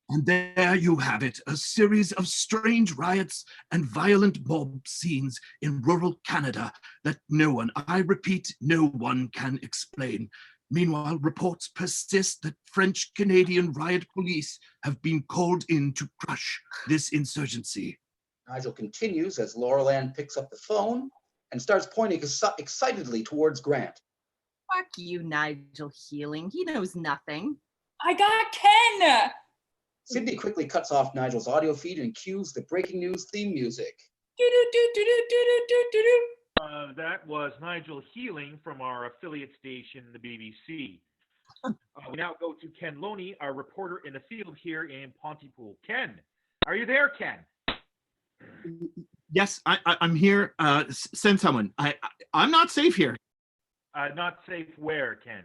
And there you have it, a series of strange riots and violent mob scenes in rural Canada that no one, I repeat, no one can explain. Meanwhile, reports persist that French-Canadian riot police have been called in to crush this insurgency. Nigel continues as Laurel Ann picks up the phone and starts pointing excitedly towards Grant. Fuck you, Nigel Healing. He knows nothing. I got Ken. Sydney quickly cuts off Nigel's audio feed and cues the breaking news theme music. That was Nigel Healing from our affiliate station, the BBC. We now go to Ken Loney, our reporter in the field here in Pontypool. Ken, are you there, Ken? Yes, I'm here. Send someone. I'm not safe here. Not safe where, Ken?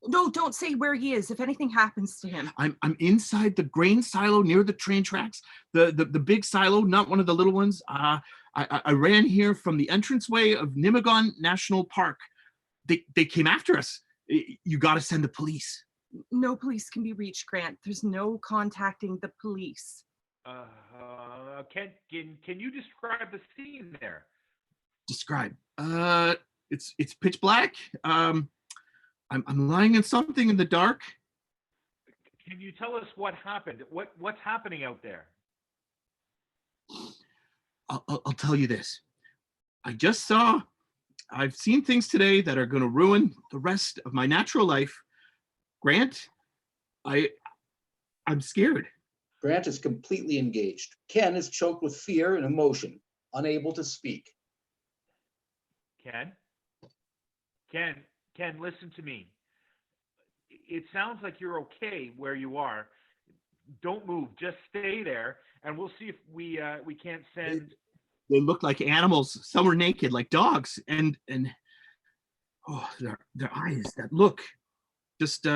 No, don't say where he is if anything happens to him. I'm inside the grain silo near the train tracks. The big silo, not one of the little ones. I ran here from the entranceway of Nemagon National Park. They came after us. You got to send the police. No police can be reached, Grant. There's no contacting the police. Can you describe the scene there? Describe. It's pitch black. I'm lying in something in the dark. Can you tell us what happened? What's happening out there? I'll tell you this. I've seen things today that are going to ruin the rest of my natural life. Grant, I'm scared. Grant is completely engaged. Ken is choked with fear and emotion, unable to speak. Ken, listen to me. It sounds like you're okay where you are. Don't move. Just stay there, and we'll see if we can't send. They look like animals. Some were naked, like dogs, and oh, their eyes that look just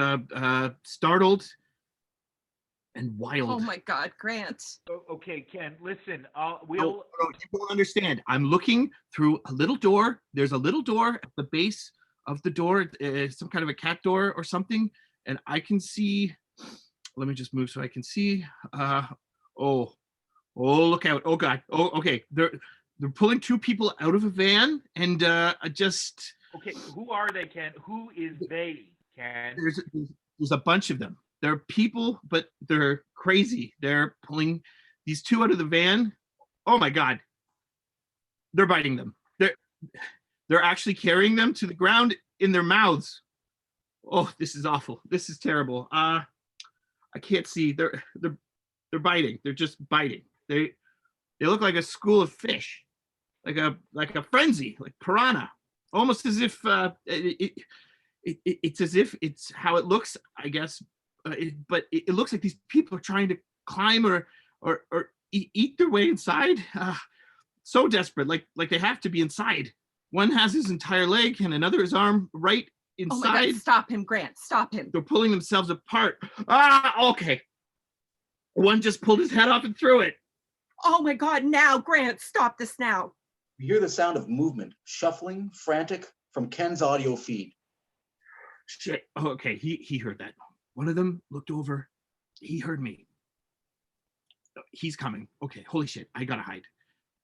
startled and wild. Oh my God, Grant. Okay, Ken, listen. No, you don't understand. I'm looking through a little door. There's a little door at the base of the door, some kind of a cat door or something, and I can see. Let me just move so I can see. Oh, look out! Oh God! Oh, okay. They're pulling two people out of a van, and just. Okay, who are they, Ken? Who is they, Ken? There's a bunch of them. They're people, but they're crazy. They're pulling these two out of the van. Oh my God! They're biting them. They're actually carrying them to the ground in their mouths. Oh, this is awful. This is terrible. I can't see. They're biting. They're just biting. They look like a school of fish, like a frenzy, like piranha. almost as if it's as if it's how it looks, I guess. But it looks like these people are trying to climb or eat their way inside. So desperate, like they have to be inside. One has his entire leg and another his arm right inside. Oh my God, stop him, Grant, stop him. They're pulling themselves apart. Okay. One just pulled his head off and threw it. Oh my God, now, Grant, stop this now. You hear the sound of movement, shuffling, frantic, from Ken's audio feed. Shit. Okay, he heard that. One of them looked over. He heard me. He's coming. Okay, holy shit, I gotta hide.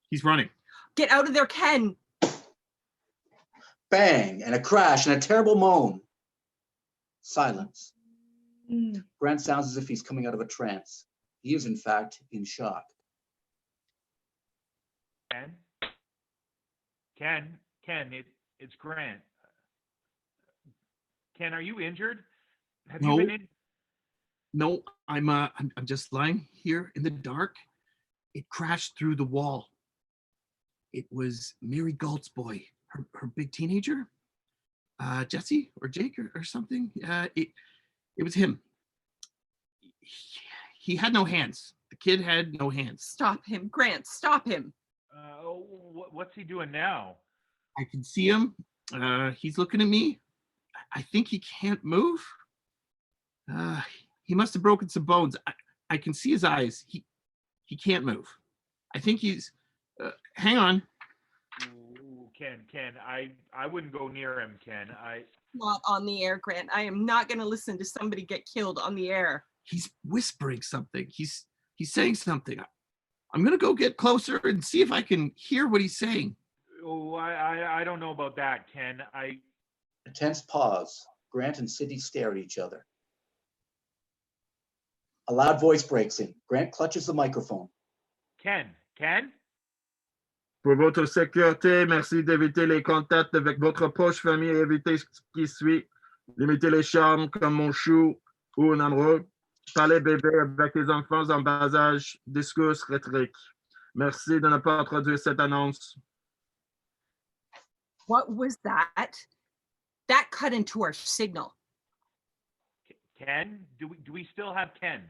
He's running. Get out of there, Ken. Bang, and a crash, and a terrible moan. Silence. Grant sounds as if he's coming out of a trance. He is, in fact, in shock. Ken, it's Grant. Ken, are you injured? Have you been in? No, I'm just lying here in the dark. It crashed through the wall. It was Mary Galt's boy, her big teenager, Jesse or Jake or something. It was him. He had no hands. The kid had no hands. Stop him, Grant, stop him. What's he doing now? I can see him. He's looking at me. I think he can't move. He must have broken some bones. I can see his eyes. He can't move. I think he's. Hang on. Ooh, Ken, I wouldn't go near him, Ken. Not on the air, Grant. I am not going to listen to somebody get killed on the air. He's whispering something. He's saying something. I'm gonna go get closer and see if I can hear what he's saying. Oh, I don't know about that, Ken. A tense pause. Grant and Sidney stare at each other. A loud voice breaks in. Grant clutches the microphone. Ken? Pour votre sécurité, merci d'éviter les contacts avec votre proche famille et éviter ce qui suit. Limitez les charmes comme mon chou ou un amoureux. Parlez bébé avec les enfants en bas âge. Discours rhétorique. Merci de ne pas introduire cette annonce. What was that? That cut into our signal. Ken? Do we still have Ken?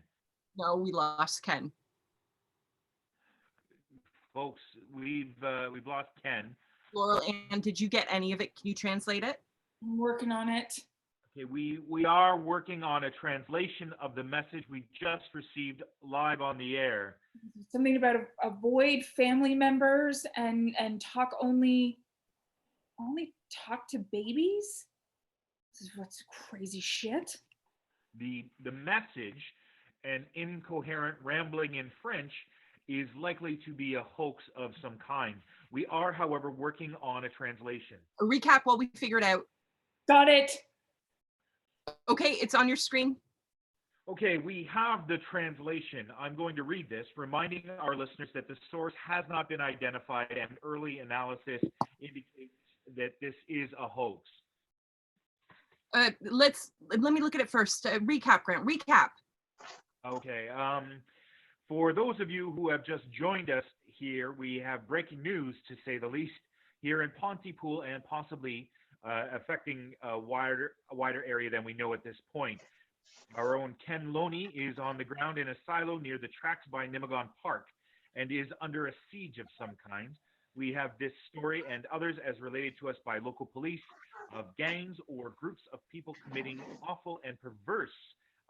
No, we lost Ken. Folks, we've lost Ken. Laurel Ann, did you get any of it? Can you translate it? I'm working on it. Okay, we are working on a translation of the message we just received live on the air. Something about avoid family members and talk only talk to babies. This is what's crazy shit. The message, an incoherent rambling in French, is likely to be a hoax of some kind. We are, however, working on a translation. A recap while we figure it out. Got it. Okay, it's on your screen. Okay, we have the translation. I'm going to read this, reminding our listeners that the source has not been identified and early analysis indicates that this is a hoax. Let me look at it first. Recap, Grant, recap. Okay, for those of you who have just joined us here, we have breaking news, to say the least, here in Pontypool and possibly affecting a wider area than we know at this point. Our own Ken Loney is on the ground in a silo near the tracks by Nemagon Park and is under a siege of some kind. We have this story and others as related to us by local police of gangs or groups of people committing awful and perverse,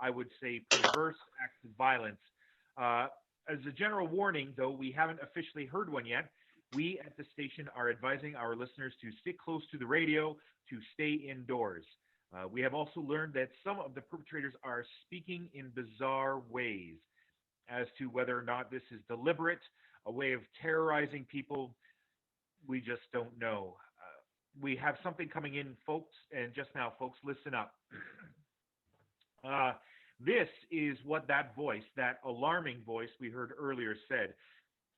I would say perverse acts of violence. As a general warning, though we haven't officially heard one yet, we at the station are advising our listeners to stick close to the radio, to stay indoors. We have also learned that some of the perpetrators are speaking in bizarre ways. As to whether or not this is deliberate, a way of terrorizing people, we just don't know. We have something coming in, folks, and just now, folks, listen up. This is what that voice, that alarming voice we heard earlier said.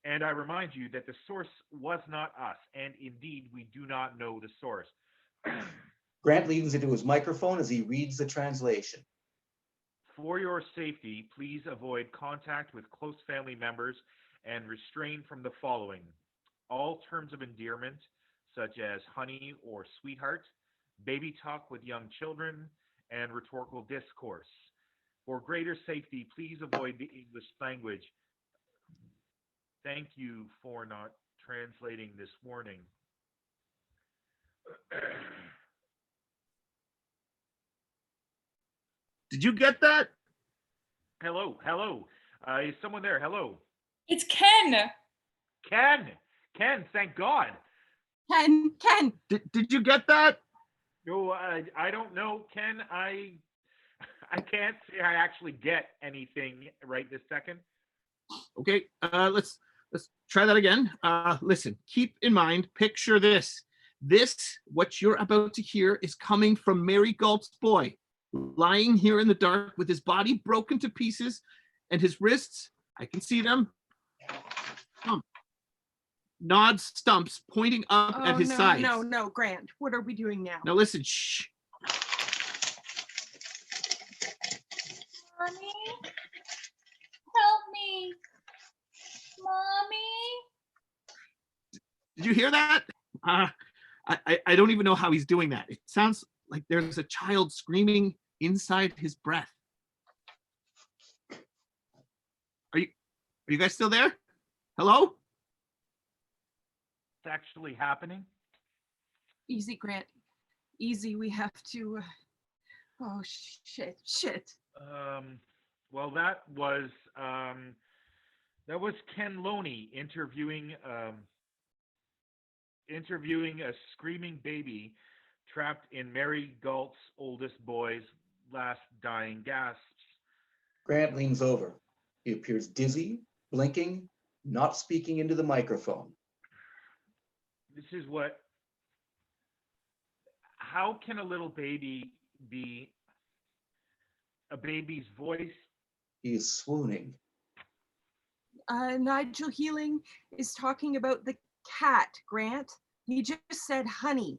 And I remind you that the source was not us, and indeed, we do not know the source. Grant leans into his microphone as he reads the translation. For your safety, please avoid contact with close family members and refrain from the following: all terms of endearment, such as honey or sweetheart, baby talk with young children, and rhetorical discourse. For greater safety, please avoid the English language. Thank you for not translating this warning. Did you get that? Hello, hello. Is someone there? Hello. It's Ken. Ken, thank God. Ken, Did you get that? No, I don't know, Ken. I can't say I actually get anything right this second. Okay, let's try that again. Listen, keep in mind, picture this. What you're about to hear is coming from Mary Galt's boy, lying here in the dark with his body broken to pieces and his wrists, I can see them, nod stumps pointing up at his sides. No, Grant. What are we doing now? Now listen, shh. Mommy, help me. Mommy. Did you hear that? I don't even know how he's doing that. It sounds like there's a child screaming inside his breath. Are you guys still there? Hello? It's actually happening. Easy, Grant. Easy. We have to. Oh shit. Well, that was Ken Loney interviewing a screaming baby trapped in Mary Galt's oldest boy's last dying gasps. Grant leans over. He appears dizzy, blinking, not speaking into the microphone. This is what. How can a little baby be a baby's voice? He is swooning. Nigel Healing is talking about the cat, Grant. He just said honey.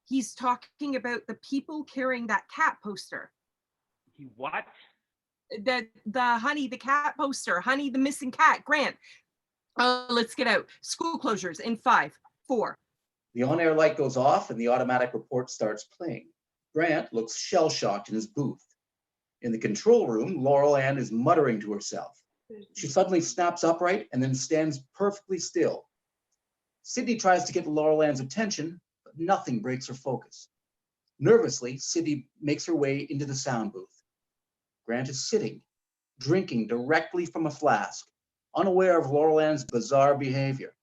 He's talking about the people carrying that cat poster. He what? The honey, the cat poster, honey, the missing cat. Grant, let's get out. School closures in 5, 4. The on-air light goes off and the automatic report starts playing. Grant looks shell-shocked in his booth. In the control room, Laurel Ann is muttering to herself. She suddenly snaps upright and then stands perfectly still. Sydney tries to get Laurel Ann's attention, but nothing breaks her focus. Nervously, Sydney makes her way into the sound booth. Grant is sitting, drinking directly from a flask, unaware of Laurel Ann's bizarre behavior.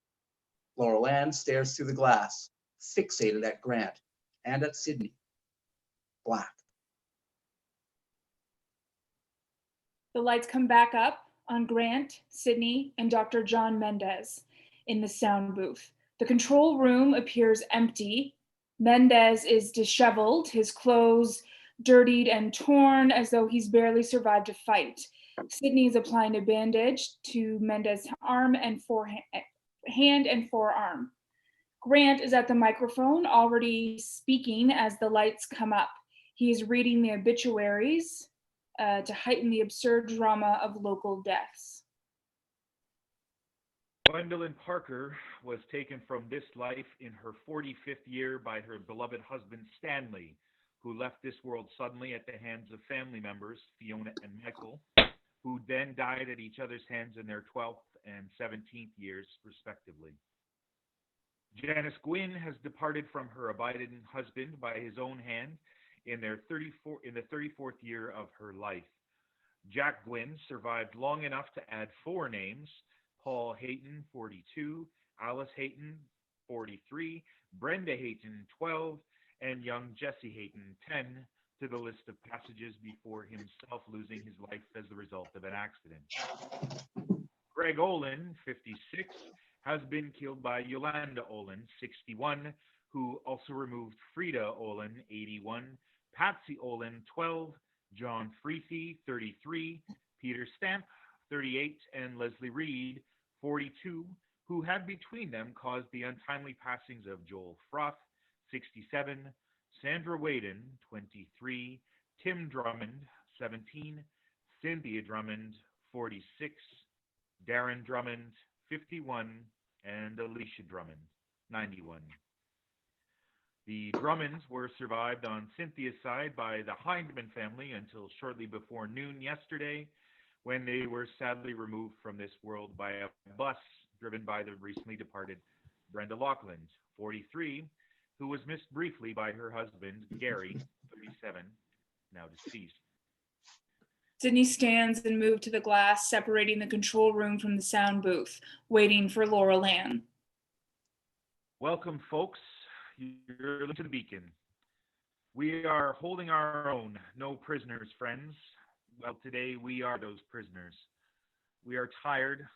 Laurel Ann stares through the glass, fixated at Grant and at Sydney. Black. The lights come back up on Grant, Sydney, and Dr. John Mendez in the sound booth. The control room appears empty. Mendez is disheveled, his clothes dirtied and torn as though he's barely survived a fight. Sydney is applying a bandage to Mendez's arm and hand and forearm. Grant is at the microphone, already speaking as the lights come up. He is reading the obituaries to heighten the absurd drama of local deaths. Gwendolyn Parker was taken from this life in her 45th year by her beloved husband Stanley, who left this world suddenly at the hands of family members, Fiona and Michael, who then died at each other's hands in their 12th and 17th years, respectively. Janice Gwynn has departed from her abiding husband by his own hand in the 34th year of her life. Jack Gwynn survived long enough to add 4 names: Paul Hayton, 42, Alice Hayton, 43, Brenda Hayton, 12, and young Jesse Hayton, 10, to the list of passages before himself losing his life as the result of an accident. Greg Olin, 56, has been killed by Yolanda Olin, 61, who also removed Frida Olin, 81, Patsy Olin, 12, John Freethy, 33, Peter Stamp, 38, and Leslie Reed, 42, who had between them caused the untimely passings of Joel Froth, 67, Sandra Whedon, 23, Tim Drummond, 17, Cynthia Drummond, 46, Darren Drummond, 51, and Alicia Drummond, 91. The Drummonds were survived on Cynthia's side by the Hindman family until shortly before noon yesterday, when they were sadly removed from this world by a bus driven by the recently departed Brenda Loughlin, 43, who was missed briefly by her husband, Gary, 37, now deceased. Sydney stands and moves to the glass separating the control room from the sound booth, waiting for Laurel Ann. Welcome, folks. You're listening to the Beacon. We are holding our own. No prisoners, friends. Well, today we are those prisoners. We are tired.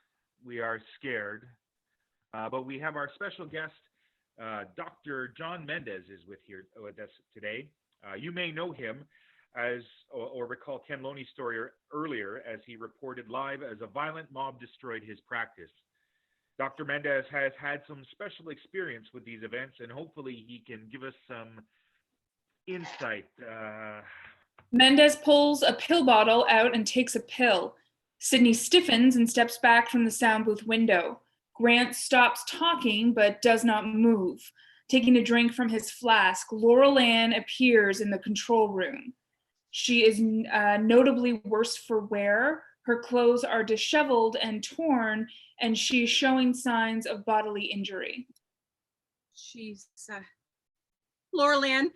We are scared. But we have our special guest, Dr. John Mendez, is with us today. You may know him as, or recall Ken Loney's story earlier, as he reported live as a violent mob destroyed his practice. Dr. Mendez has had some special experience with these events, and hopefully he can give us some insight. Mendez pulls a pill bottle out and takes a pill. Sydney stiffens and steps back from the sound booth window. Grant stops talking but does not move. Taking a drink from his flask, Laurel Ann appears in the control room. She is notably worse for wear. Her clothes are disheveled and torn, and she is showing signs of bodily injury. She's, Laurel Ann,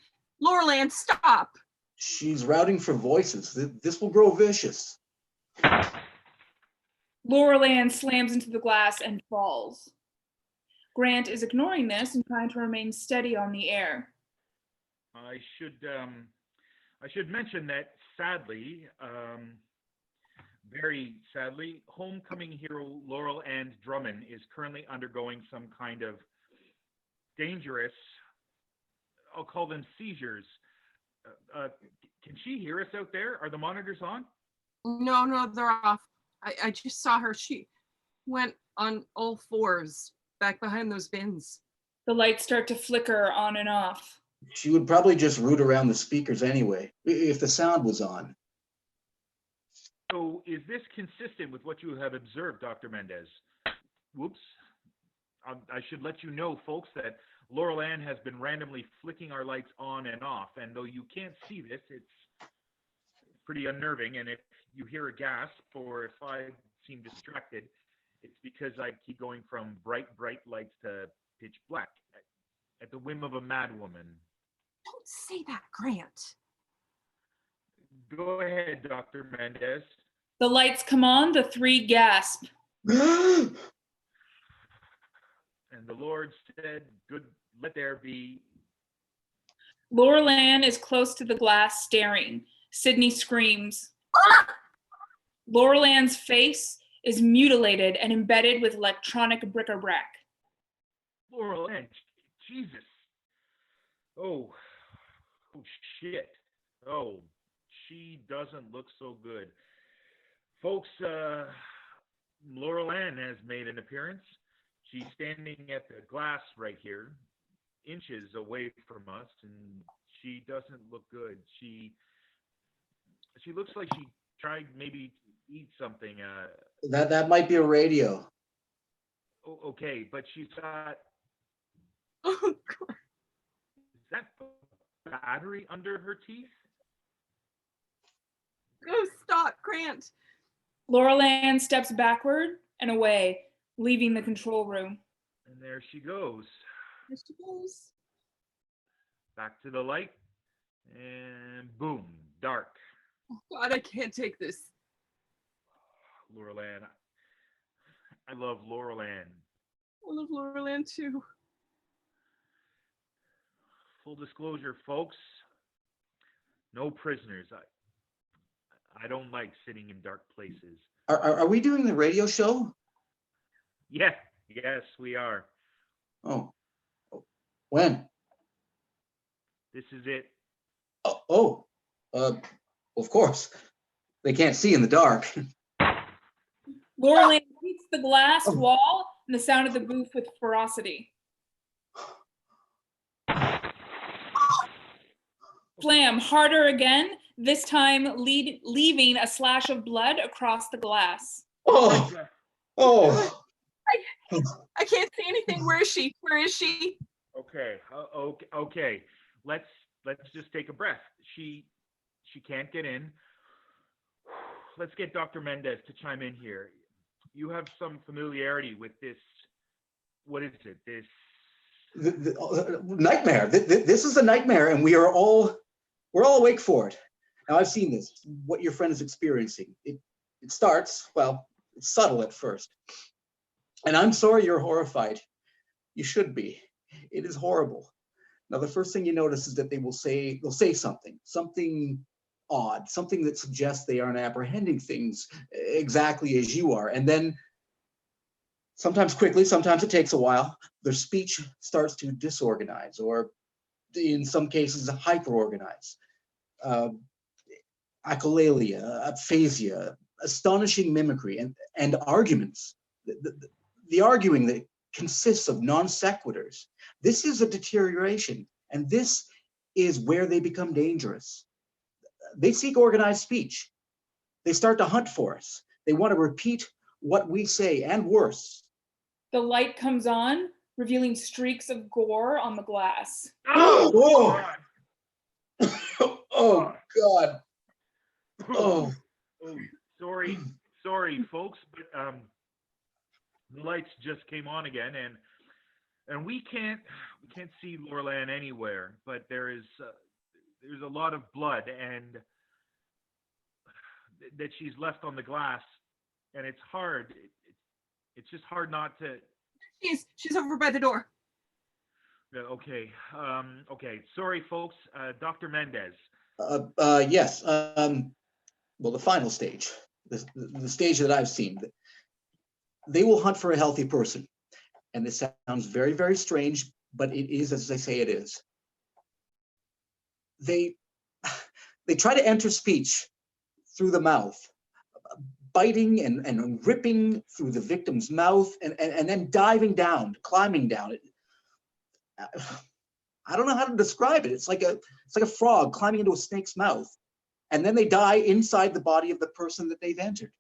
stop. She's routing for voices. This will grow vicious. Laurel Ann slams into the glass and falls. Grant is ignoring this and trying to remain steady on the air. I should mention that sadly, very sadly, homecoming hero Laurel Ann Drummond is currently undergoing some kind of dangerous, I'll call them seizures. Can she hear us out there? Are the monitors on? No, they're off. I just saw her. She went on all fours back behind those bins. The lights start to flicker on and off. She would probably just root around the speakers anyway, if the sound was on. So is this consistent with what you have observed, Dr. Mendez? Whoops. I should let you know, folks, that Laurel Ann has been randomly flicking our lights on and off, and though you can't see this, it's pretty unnerving, and if you hear a gasp or if I seem distracted, it's because I keep going from bright lights to pitch black at the whim of a madwoman. Don't say that, Grant. Go ahead, Dr. Mendez. The lights come on, the three gasp. And the Lord said, good, let there be. Laurel Ann is close to the glass staring. Sydney screams. Laurel Ann's face is mutilated and embedded with electronic bric-a-brac. Laurel Ann, Jesus. Oh shit. Oh, she doesn't look so good. Folks, Laurel Ann has made an appearance. She's standing at the glass right here, inches away from us, and she doesn't look good. She looks like she tried maybe to eat something. That might be a radio. Okay, but she's got, Oh, God. is that a battery under her teeth? Oh, stop, Grant. Laurel Ann steps backward and away, leaving the control room. And there she goes. There she goes. Back to the light, and boom, dark. Oh, God, I can't take this. Laurel Ann. I love Laurel Ann. I love Laurel Ann too. Full disclosure, folks, no prisoners. I don't like sitting in dark places. Are we doing the radio show? Yeah, yes, we are. Oh, when? This is it. Of course. They can't see in the dark. Laurel Ann beats the glass wall and the sound of the booth with ferocity. Slam harder again, this time leaving a slash of blood across the glass. Oh. I can't see anything. Where is she? Where is she? Okay. Okay. Let's just take a breath. She can't get in. Let's get Dr. Mendez to chime in here. You have some familiarity with this. What is it? This. Nightmare. This is a nightmare, and we're all awake for it. Now, I've seen this. What your friend is experiencing. It starts, well, it's subtle at first, and I'm sorry you're horrified. You should be. It is horrible. Now, the first thing you notice is that they'll say something odd, something that suggests they aren't apprehending things exactly as you are. And then sometimes quickly, sometimes it takes a while, their speech starts to disorganize, or in some cases, hyperorganize. Echolalia, aphasia, astonishing mimicry, and arguments. The arguing that consists of non sequiturs. This is a deterioration, and this is where they become dangerous. They seek organized speech. They start to hunt for us. They want to repeat what we say, and worse. The light comes on, revealing streaks of gore on the glass. Oh, God. oh God. Oh. Sorry, folks, but the lights just came on again, and we can't see Laurel anywhere. But there's a lot of blood, and that she's left on the glass, and it's hard. It's just hard not to. She's over by the door. Okay. Okay. Sorry, folks. Dr. Mendez. Yes. Well, the final stage, the stage that I've seen, they will hunt for a healthy person. And this sounds very, very strange, but it is as they say it is. They try to enter speech through the mouth, biting and ripping through the victim's mouth, and then diving down, climbing down. I don't know how to describe it. It's like a frog climbing into a snake's mouth. And then they die inside the body of the person that they've entered.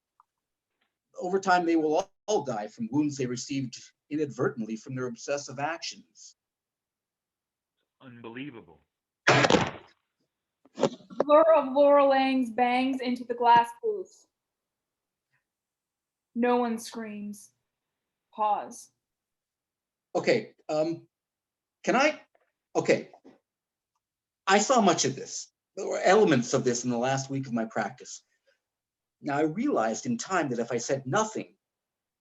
Over time, they will all die from wounds they received inadvertently from their obsessive actions. Unbelievable. Blur of Laurel Lang's bangs into the glass booth. No one screams. Pause. Okay, okay. I saw much of this, or elements of this in the last week of my practice. Now, I realized in time that if I said nothing,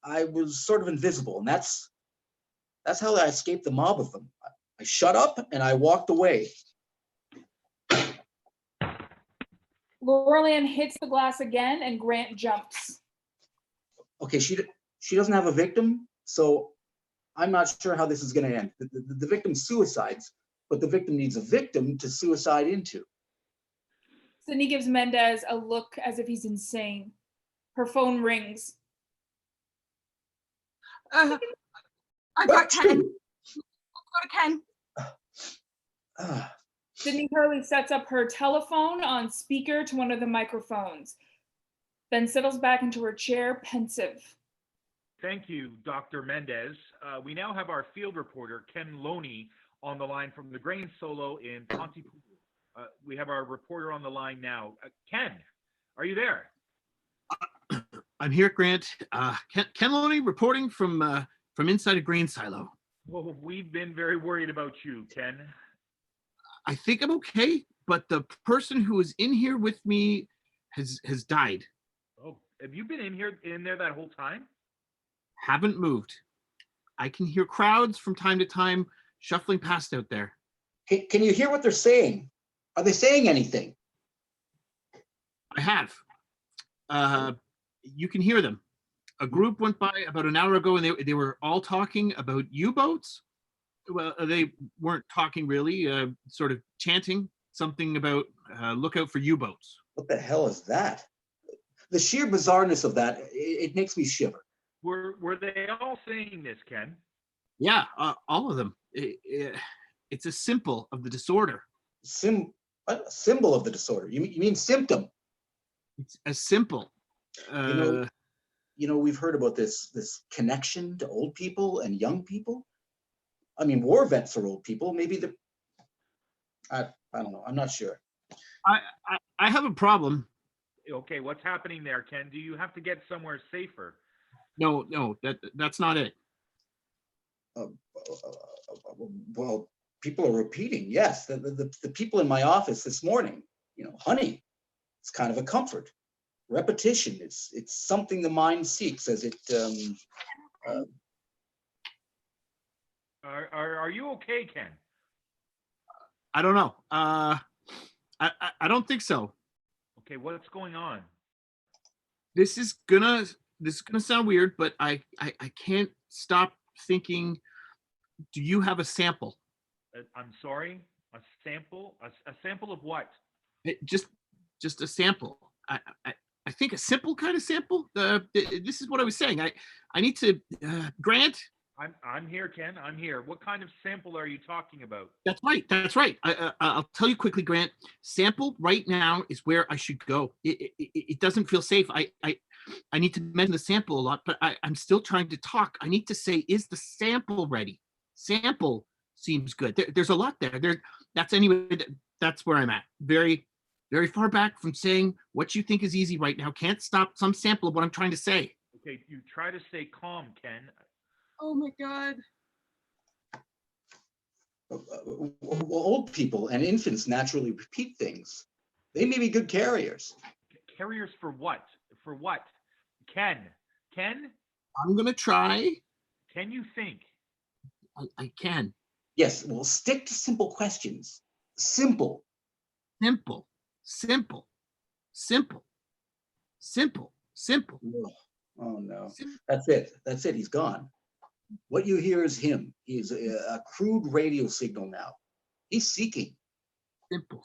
I was sort of invisible, and that's how I escaped the mob of them. I shut up and I walked away. Laurel Ann hits the glass again, and Grant jumps. Okay, she doesn't have a victim, so I'm not sure how this is going to end. The victim suicides, but the victim needs a victim to suicide into. Sydney gives Mendez a look as if he's insane. Her phone rings. I got Ken. Let's go to Ken. Sydney Hurley sets up her telephone on speaker to one of the microphones, then settles back into her chair, pensive. Thank you, Dr. Mendez. We now have our field reporter, Ken Loney, on the line from the grain solo in Pontypool. We have our reporter on the line now. Ken, are you there? I'm here, Grant. Ken Loney reporting from inside a grain silo. Well, we've been very worried about you, Ken. I think I'm okay, but the person who was in here with me has died. Oh, have you been in there that whole time? Haven't moved. I can hear crowds from time to time shuffling past out there. Can you hear what they're saying? Are they saying anything? I have. You can hear them. A group went by about an hour ago, and they were all talking about U-boats. Well, they weren't talking really, sort of chanting something about look out for U-boats. What the hell is that? The sheer bizarreness of that, it makes me shiver. Were they all saying this, Ken? Yeah, all of them. It's a symbol of the disorder. A symbol of the disorder? You mean symptom? It's a symbol. You know, we've heard about this connection to old people and young people. I mean, war vets are old people. Maybe I don't know. I'm not sure. I have a problem. Okay, what's happening there, Ken? Do you have to get somewhere safer? No, that's not it. Well, people are repeating. Yes, the people in my office this morning, honey, it's kind of a comfort. Repetition, it's something the mind seeks as it. Are you okay, Ken? I don't know. I don't think so. Okay, what's going on? This is gonna sound weird, but I can't stop thinking. Do you have a sample? I'm sorry. A sample? A sample of what? Just a sample. I think a simple kind of sample. This is what I was saying. I need to Grant. I'm here, Ken. I'm here. What kind of sample are you talking about? That's right. That's right. I'll tell you quickly, Grant. Sample right now is where I should go. It doesn't feel safe. I need to mention the sample a lot, but I'm still trying to talk. I need to say, is the sample ready? Sample seems good. There's a lot there. That's where I'm at. Very, very far back from saying what you think is easy right now. Can't stop some sample of what I'm trying to say. Okay, you try to stay calm, Ken. Oh my God. Well, old people and infants naturally repeat things. They may be good carriers. Carriers for what? For what? Ken? I'm gonna try. Can you think? I can. Yes, well, stick to simple questions. Simple. Simple. Oh no, Simple. that's it. He's gone. What you hear is him. He's a crude radio signal now. He's seeking. Simple.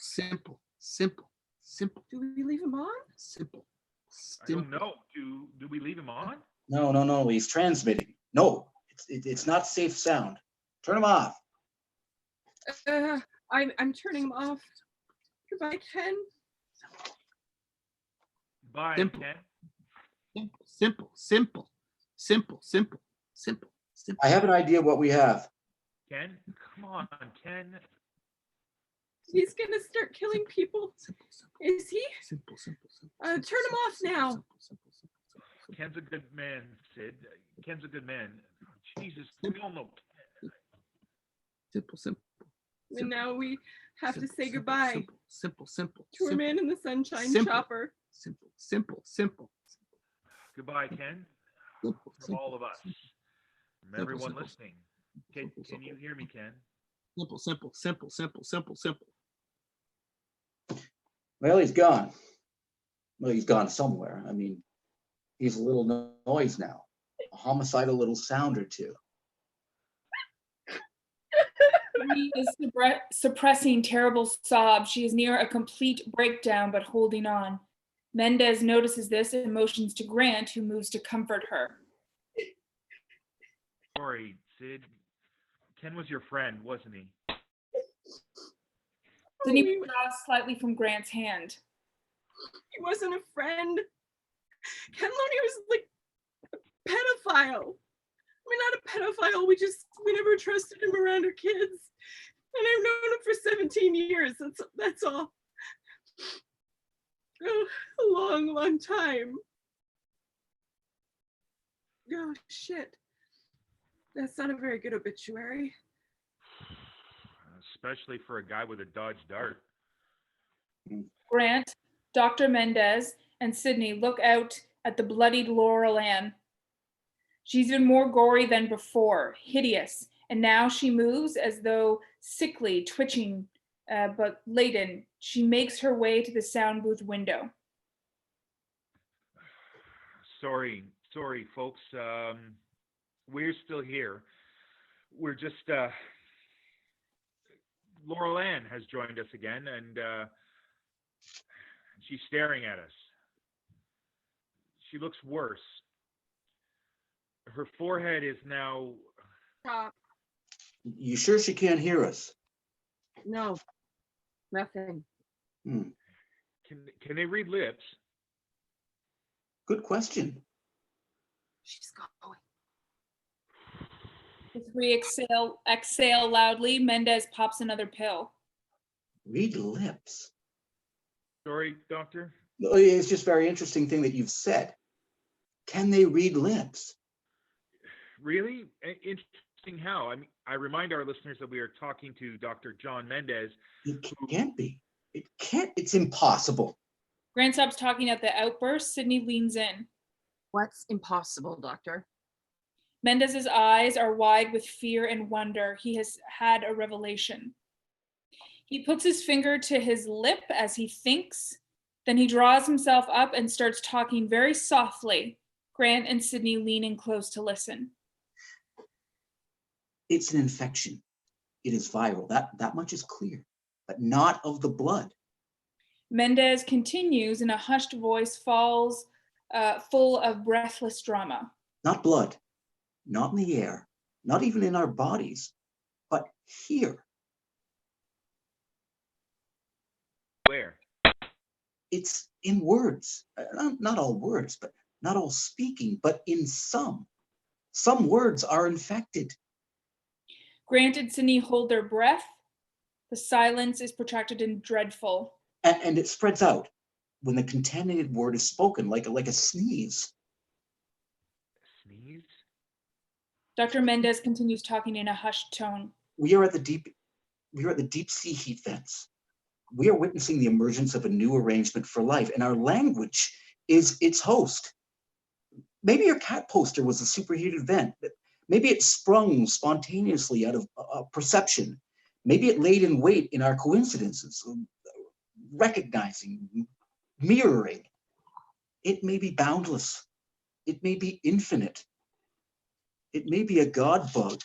Do we leave him on? Simple. I don't know. Do we leave him on? No. He's transmitting. No, it's not safe sound. Turn him off. I'm turning him off. Goodbye, Ken. Bye, Simple. Ken. Simple. I have an idea what we have. Ken, come on, Ken. He's gonna start killing people. Is he? Simple. Turn him off now. Ken's a good man, Sid. Ken's a good man. Jesus, we all know Ken. Simple. And now we have to say goodbye Simple. to our man in the sunshine chopper. Simple. Goodbye, Ken. From all of us. From everyone listening. Can you hear me, Ken? Simple. Well, he's gone. Well, he's gone somewhere. I mean, he's a little noise now. A homicidal little sound or two. She is suppressing terrible sobs. She is near a complete breakdown, but holding on. Mendez notices this and motions to Grant, who moves to comfort her. Sorry, Sid. Ken was your friend, wasn't he? Sydney withdraws slightly from Grant's hand. He wasn't a friend. Ken Loney was like a pedophile. We're not a pedophile. We never trusted him around our kids. And I've known him for 17 years. That's all. Oh, a long time. Oh, shit. That's not a very good obituary. Especially for a guy with a Dodge Dart. Grant, Dr. Mendez, and Sydney look out at the bloodied Laurel Ann. She's even more gory than before, hideous, and now she moves as though sickly, twitching, but laden. She makes her way to the sound booth window. Sorry, folks. We're still here. We're just Laurel Ann has joined us again, and she's staring at us. She looks worse. Her forehead is now. Stop. You sure she can't hear us? No, nothing. Can they read lips? Good question. She's going. As we exhale loudly, Mendez pops another pill. Read lips. Sorry, doctor. No, it's just very interesting thing that you've said. Can they read lips? Really? Interesting how. I mean, I remind our listeners that we are talking to Dr. John Mendez. It can't be. It can't. It's impossible. Grant stops talking at the outburst. Sydney leans in. What's impossible, doctor? Mendez's eyes are wide with fear and wonder. He has had a revelation. He puts his finger to his lip as he thinks. Then he draws himself up and starts talking very softly. Grant and Sydney lean in close to listen. It's an infection. It is viral. That much is clear, but not of the blood. Mendez continues in a hushed voice, full of breathless drama. Not blood, not in the air, not even in our bodies, but here. Where? It's in words. Not all words, but not all speaking, but in some. Some words are infected. Grant and Sydney hold their breath. The silence is protracted and dreadful. And it spreads out when the contaminated word is spoken, like a sneeze. Sneeze? Dr. Mendez continues talking in a hushed tone. We are at the deep sea heat vents. We are witnessing the emergence of a new arrangement for life, and our language is its host. Maybe your cat poster was a superheated vent. Maybe it sprung spontaneously out of perception. Maybe it laid in wait in our coincidences, recognizing, mirroring. It may be boundless. It may be infinite. It may be a God bug.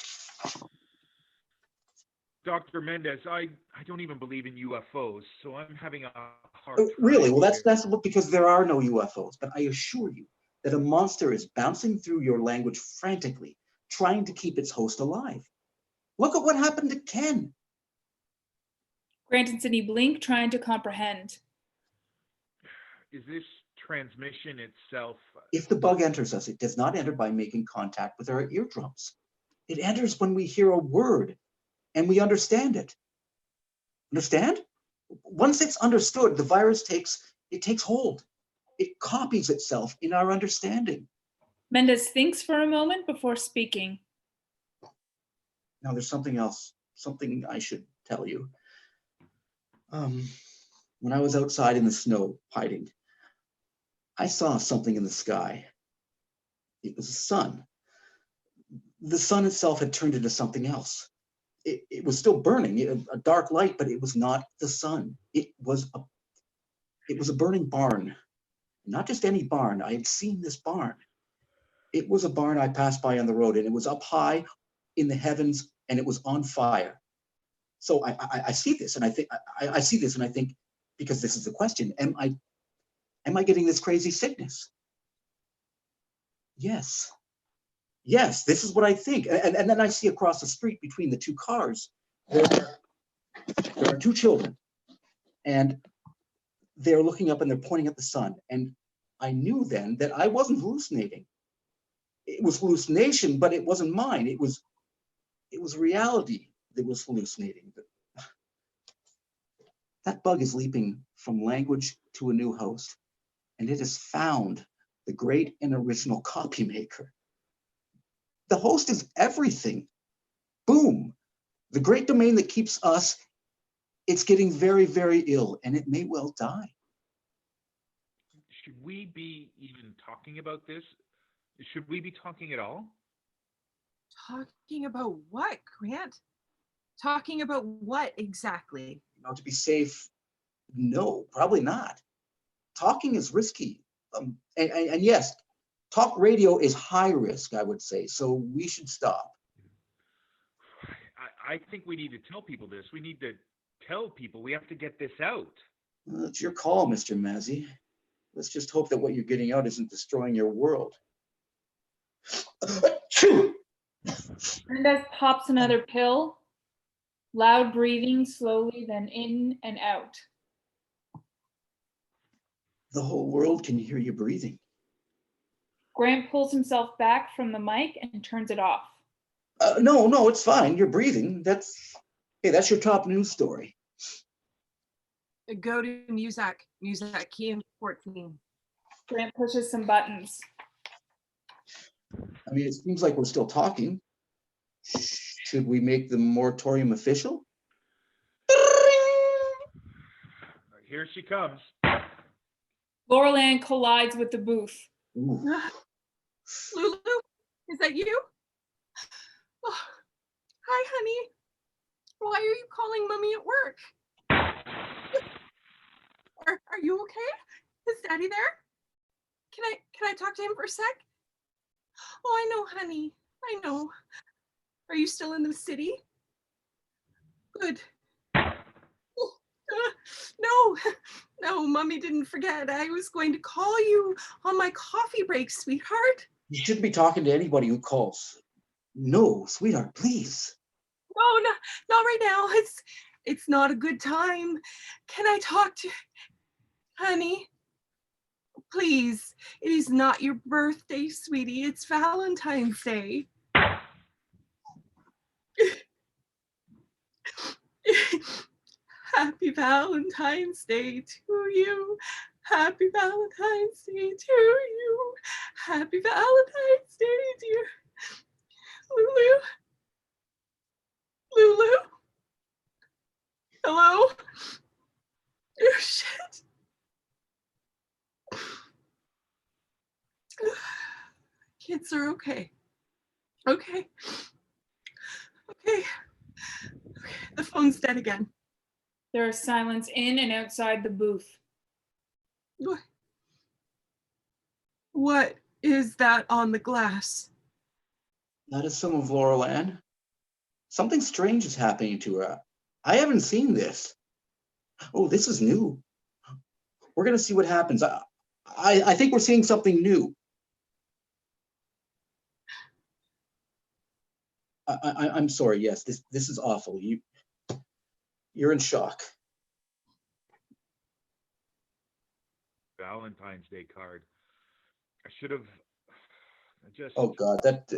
Dr. Mendez, I don't even believe in UFOs, so I'm having a hard time. Really? Well, here. that's because there are no UFOs. But I assure you that a monster is bouncing through your language frantically, trying to keep its host alive. Look at what happened to Ken. Grant and Sydney blink, trying to comprehend. Is this transmission itself? If the bug enters us, it does not enter by making contact with our eardrums. It enters when we hear a word and we understand it. Understand? Once it's understood, the virus takes hold. It copies itself in our understanding. Mendez thinks for a moment before speaking. Now there's something else, something I should tell you. When I was outside in the snow hiding, I saw something in the sky. It was the sun. The sun itself had turned into something else. It was still burning, a dark light, but it was not the sun. It was a burning barn. Not just any barn. I had seen this barn. It was a barn I passed by on the road, and it was up high in the heavens, and it was on fire. So I see this, and I see this, and I think, because this is the question: Am I getting this crazy sickness? Yes. Yes, this is what I think. And then I see across the street between the two cars, there are two children, and they're looking up and they're pointing at the sun. And I knew then that I wasn't hallucinating. It was hallucination, but it wasn't mine. It was reality that was hallucinating. That bug is leaping from language to a new host, and it has found the great and original copy maker. The host is everything. Boom. The great domain that keeps us, it's getting very, very ill, and it may well die. Should we be even talking about this? Should we be talking at all? Talking about what, Grant? Talking about what exactly? Now, to be safe, no, probably not. Talking is risky. And yes, talk radio is high risk, I would say, so we should stop. I think we need to tell people this. We need to tell people. We have to get this out. Well, it's your call, Mr. Mazzy. Let's just hope that what you're getting out isn't destroying your world. Mendez pops another pill. Loud breathing, slowly, then in and out. The whole world can hear you breathing. Grant pulls himself back from the mic and turns it off. No, it's fine. You're breathing. That's your top news story. Go to Muzak key in 14. Grant pushes some buttons. I mean, it seems like we're still talking. Should we make the moratorium official? Here she comes. Laurel Ann collides with the booth. Ooh. Lulu, is that you? Oh, hi, honey. Why are you calling mommy at work? Are you okay? Is daddy there? Can I talk to him for a sec? Oh, I know, honey. I know. Are you still in the city? Good. No, mommy didn't forget. I was going to call you on my coffee break, sweetheart. You shouldn't be talking to anybody who calls. No, sweetheart, please. No, not right now. It's not a good time. Can I talk to honey? Please, it is not your birthday, sweetie. It's Valentine's Day. Happy Valentine's Day to you. Happy Valentine's Day to you. Happy Valentine's Day, dear Lulu. Lulu? Hello? Oh, shit. Kids are okay. Okay. The phone's dead again. There is silence in and outside the booth. What is that on the glass? That is some of Laurel Ann. Something strange is happening to her. I haven't seen this. Oh, this is new. We're going to see what happens. I think we're seeing something new. I'm sorry. Yes, this is awful. You're in shock. Valentine's Day card. I should have just. Oh God, that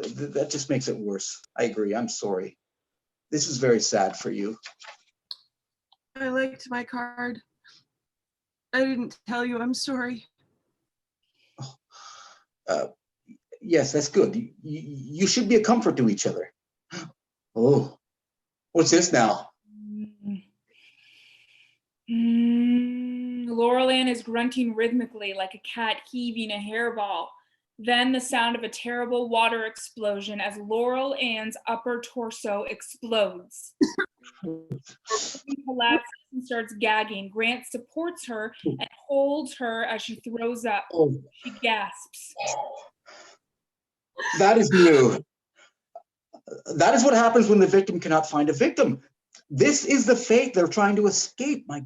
just makes it worse. I agree. I'm sorry. This is very sad for you. I liked my card. I didn't tell you. I'm sorry. Yes, that's good. You should be a comfort to each other. Oh, what's this now? Laurel Ann is grunting rhythmically like a cat heaving a hairball. Then the sound of a terrible water explosion as Laurel Ann's upper torso explodes. She collapses and starts gagging. Grant supports her and holds her as she throws up. Oh, She gasps. that is new. That is what happens when the victim cannot find a victim. This is the fate they're trying to escape. My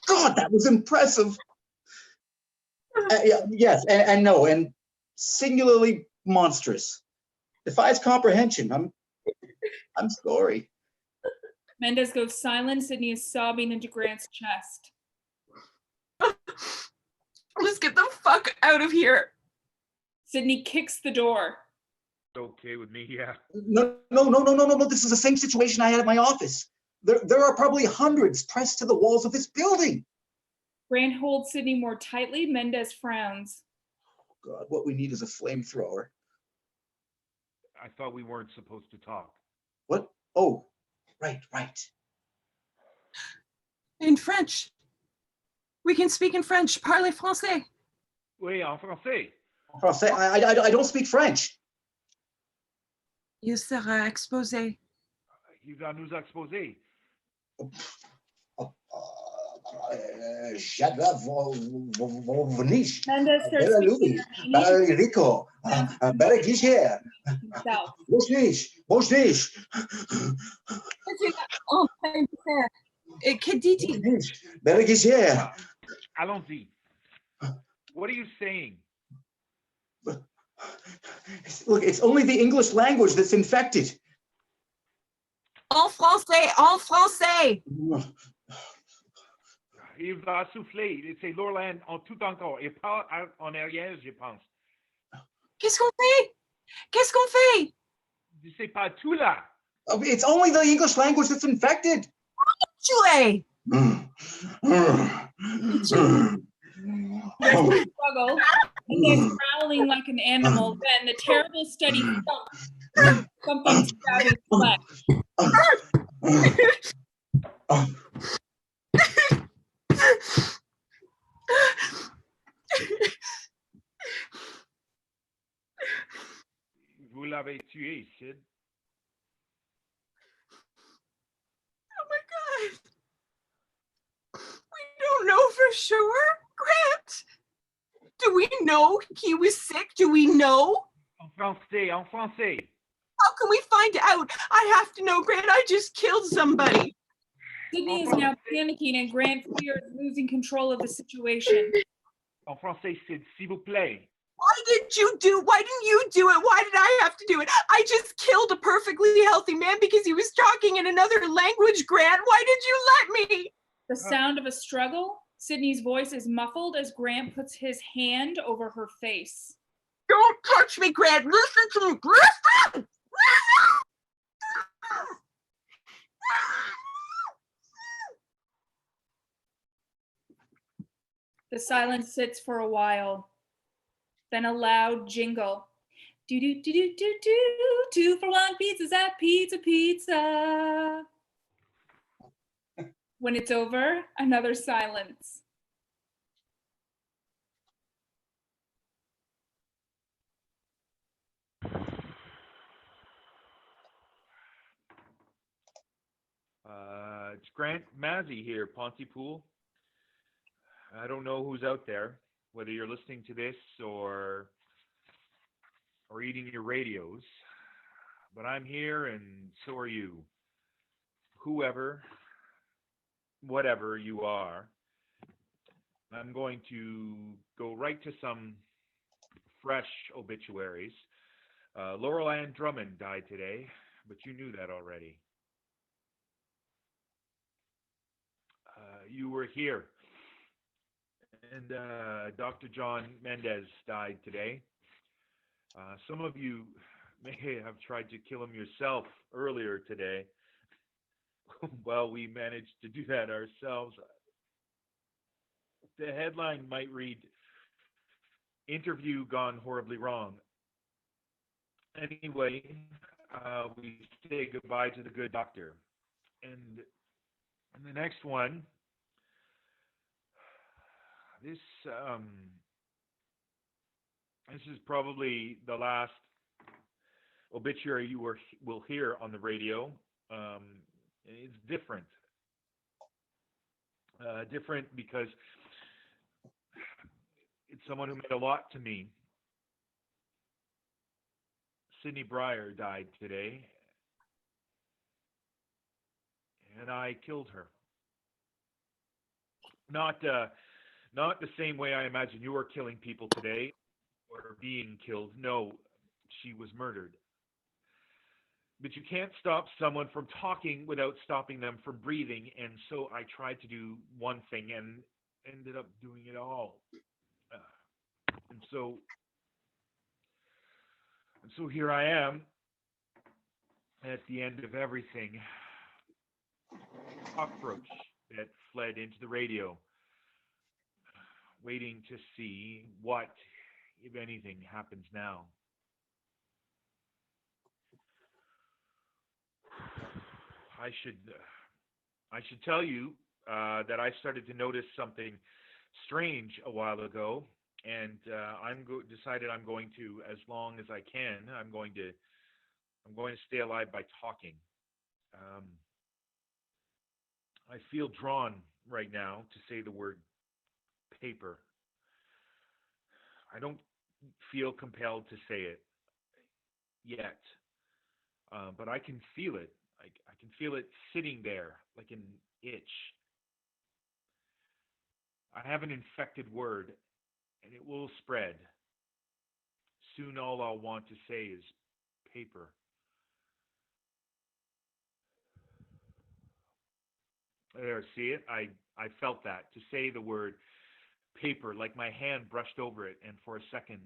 God, that was impressive. Yes, and no, and singularly monstrous. Defies comprehension. I'm sorry. Mendez goes silent. Sydney is sobbing into Grant's chest. Let's get the fuck out of here. Sydney kicks the door. Okay with me, yeah. No. This is the same situation I had at my office. There are probably hundreds pressed to the walls of this building. Grant holds Sydney more tightly. Mendez frowns. God, what we need is a flamethrower. I thought we weren't supposed to talk. What? Oh, right. In French. We can speak in French. Parlez français. Oui, en français. Français, I don't speak French. Il sera exposé. Il va nous exposer. Vonish, Mendez starts speaking Romanian Rico, Beregicher, himself. Mojnish, Kediti. Beregicher. Allons-y. What are you saying? Look, it's only the English language that's infected. En français, en français. Il va souffler. C'est Laurel Ann en tout encore. Il parle en arrière, je pense. Qu'est-ce qu'on fait? Qu'est-ce qu'on fait? Je sais pas tout là. It's only the English language that's infected. Chile. Struggle, and then growling like an animal. Then the terrible steady thump, something stabbing flesh. Vous l'avez tué, Sid. Oh my God. We don't know for sure, Grant. Do we know he was sick? Do we know? En français, en français. How can we find out? I have to know, Grant. I just killed somebody. Sydney is now panicking, and Grant fears losing control of the situation. En français, Sid, s'il vous plaît. Why didn't you do it? Why did I have to do it? I just killed a perfectly healthy man because he was talking in another language, Grant. Why did you let me? The sound of a struggle. Sydney's voice is muffled as Grant puts his hand over her face. Don't touch me, Grant. Listen to me. Listen! The silence sits for a while. Then a loud jingle. Do do do do do do. 2 for 1 pizzas at Pizza Pizza. When it's over, another silence. It's Grant Mazzy here, Pontypool. I don't know who's out there, whether you're listening to this or eating your radios, but I'm here and so are you. Whoever, whatever you are, I'm going to go right to some fresh obituaries. Laurel Ann Drummond died today, but you knew that already. You were here. And Dr. John Mendez died today. Some of you may have tried to kill him yourself earlier today. Well, we managed to do that ourselves. The headline might read, "Interview gone horribly wrong." Anyway, we say goodbye to the good doctor. And the next one, this is probably the last obituary you will hear on the radio. It's different. Different because it's someone who meant a lot to me. Sydney Breyer died today, and I killed her. Not the same way I imagine you are killing people today or being killed. No, she was murdered. But you can't stop someone from talking without stopping them from breathing. And so I tried to do one thing and ended up doing it all. And so here I am at the end of everything. Cockroach that fled into the radio, waiting to see what, if anything, happens now. I should tell you that I started to notice something strange a while ago, and decided I'm going to, as long as I can, I'm going to stay alive by talking. I feel drawn right now to say the word paper. I don't feel compelled to say it yet, but I can feel it. I can feel it sitting there like an itch. I have an infected word, and it will spread. Soon all I'll want to say is paper. There, see it? I felt that. To say the word paper, like my hand brushed over it, and for a second,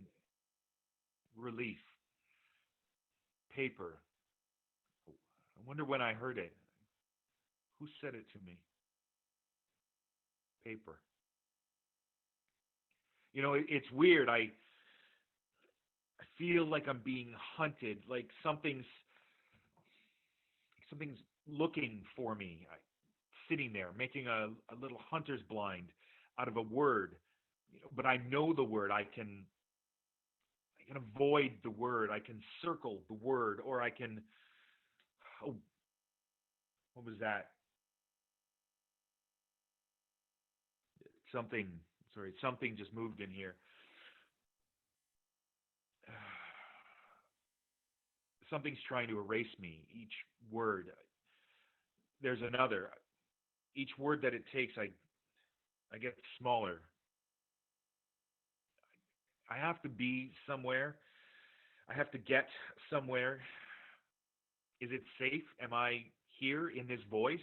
relief. Paper. I wonder when I heard it. Who said it to me? Paper. You know, it's weird. I feel like I'm being hunted, like something's looking for me. Sitting there, making a little hunter's blind out of a word. You know, but I know the word. I can avoid the word. I can circle the word, or I can. Oh, what was that? Something. Sorry, something just moved in here. Something's trying to erase me. Each word. There's another. Each word that it takes, I get smaller. I have to be somewhere. I have to get somewhere. Is it safe? Am I here in this voice?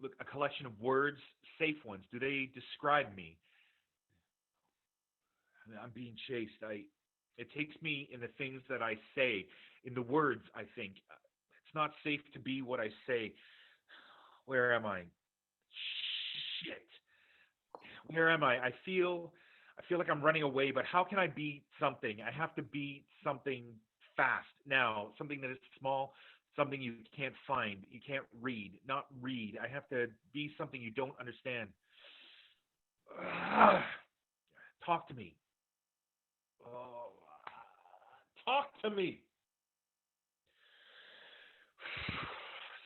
Look, a collection of words, safe ones. Do they describe me? I'm being chased. It takes me in the things that I say, in the words I think. It's not safe to be what I say. Where am I? Shit. Where am I? I feel like I'm running away, but how can I be something? I have to be something fast now, something that is small, something you can't find, you can't read, not read. I have to be something you don't understand. Talk to me. Oh, talk to me.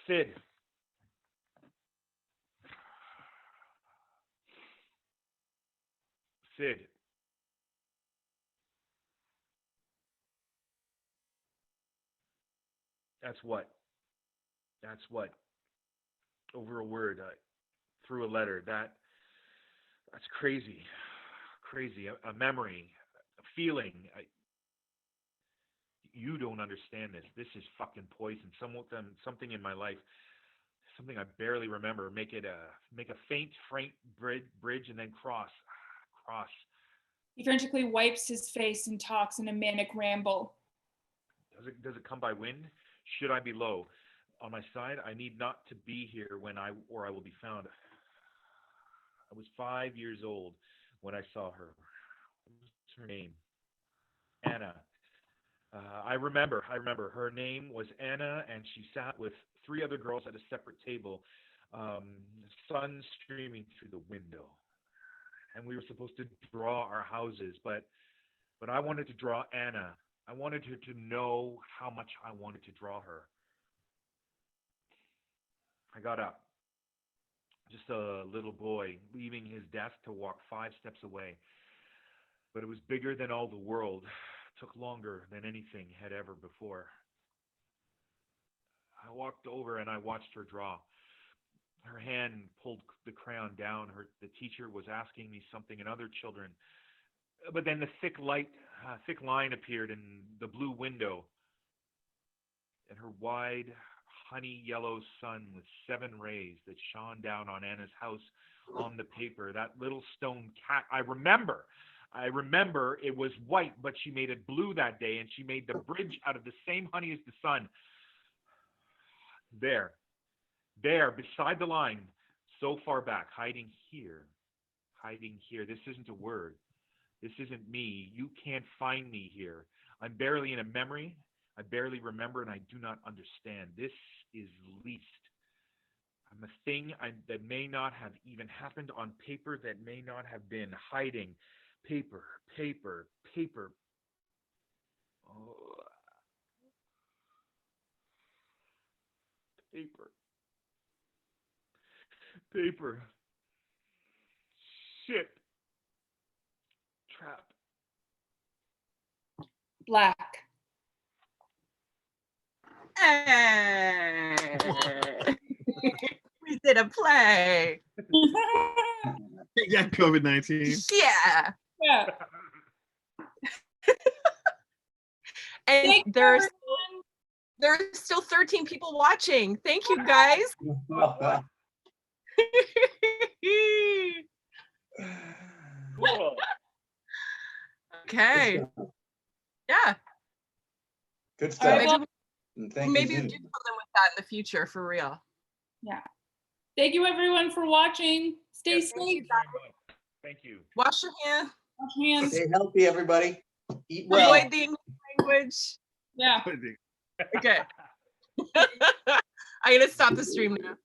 Sid. Sid. That's what. Over a word, through a letter. That's crazy. Crazy. A memory, a feeling. You don't understand this. This is fucking poison. Something in my life, something I barely remember. Make a faint bridge and then cross. He frantically wipes his face and talks in a manic ramble. Does it come by wind? Should I be low? On my side, I need not to be here or I will be found. I was 5 years old when I saw her. What's her name? Anna. I remember her name was Anna, and she sat with 3 other girls at a separate table, sun streaming through the window. And we were supposed to draw our houses, but I wanted to draw Anna. I wanted her to know how much I wanted to draw her. I got up, just a little boy, leaving his desk to walk 5 steps away. But it was bigger than all the world. It took longer than anything had ever before. I walked over and I watched her draw. Her hand pulled the crayon down. The teacher was asking me something, and other children. But then the thick line appeared in the blue window, and her wide, honey yellow sun with 7 rays that shone down on Anna's house on the paper. That little stone cat. I remember it was white, but she made it blue that day, and she made the bridge out of the same honey as the sun. There, beside the line, so far back, hiding here. This isn't a word. This isn't me. You can't find me here. I'm barely in a memory. I barely remember, and I do not understand. This is least. I'm a thing that may not have even happened on paper, that may not have been hiding. Paper. Oh. Paper. Shit. Trap. Black. Hey. We did a play. Take that, COVID-19. Yeah. Yeah. And Thank you, there's everyone. still 13 people watching. Thank you, guys. Cool. Okay. Yeah. Good All right, stuff. well, And thank Maybe you, we do Zoom. something with that in the future for real. Thank you everyone for watching. Stay Yes, thank you safe. very much. Thank you. Wash your hands. Wash hands. Stay healthy, everybody. Eat well. Avoid the English language. Yeah. Okay. I'm gonna stop the stream now.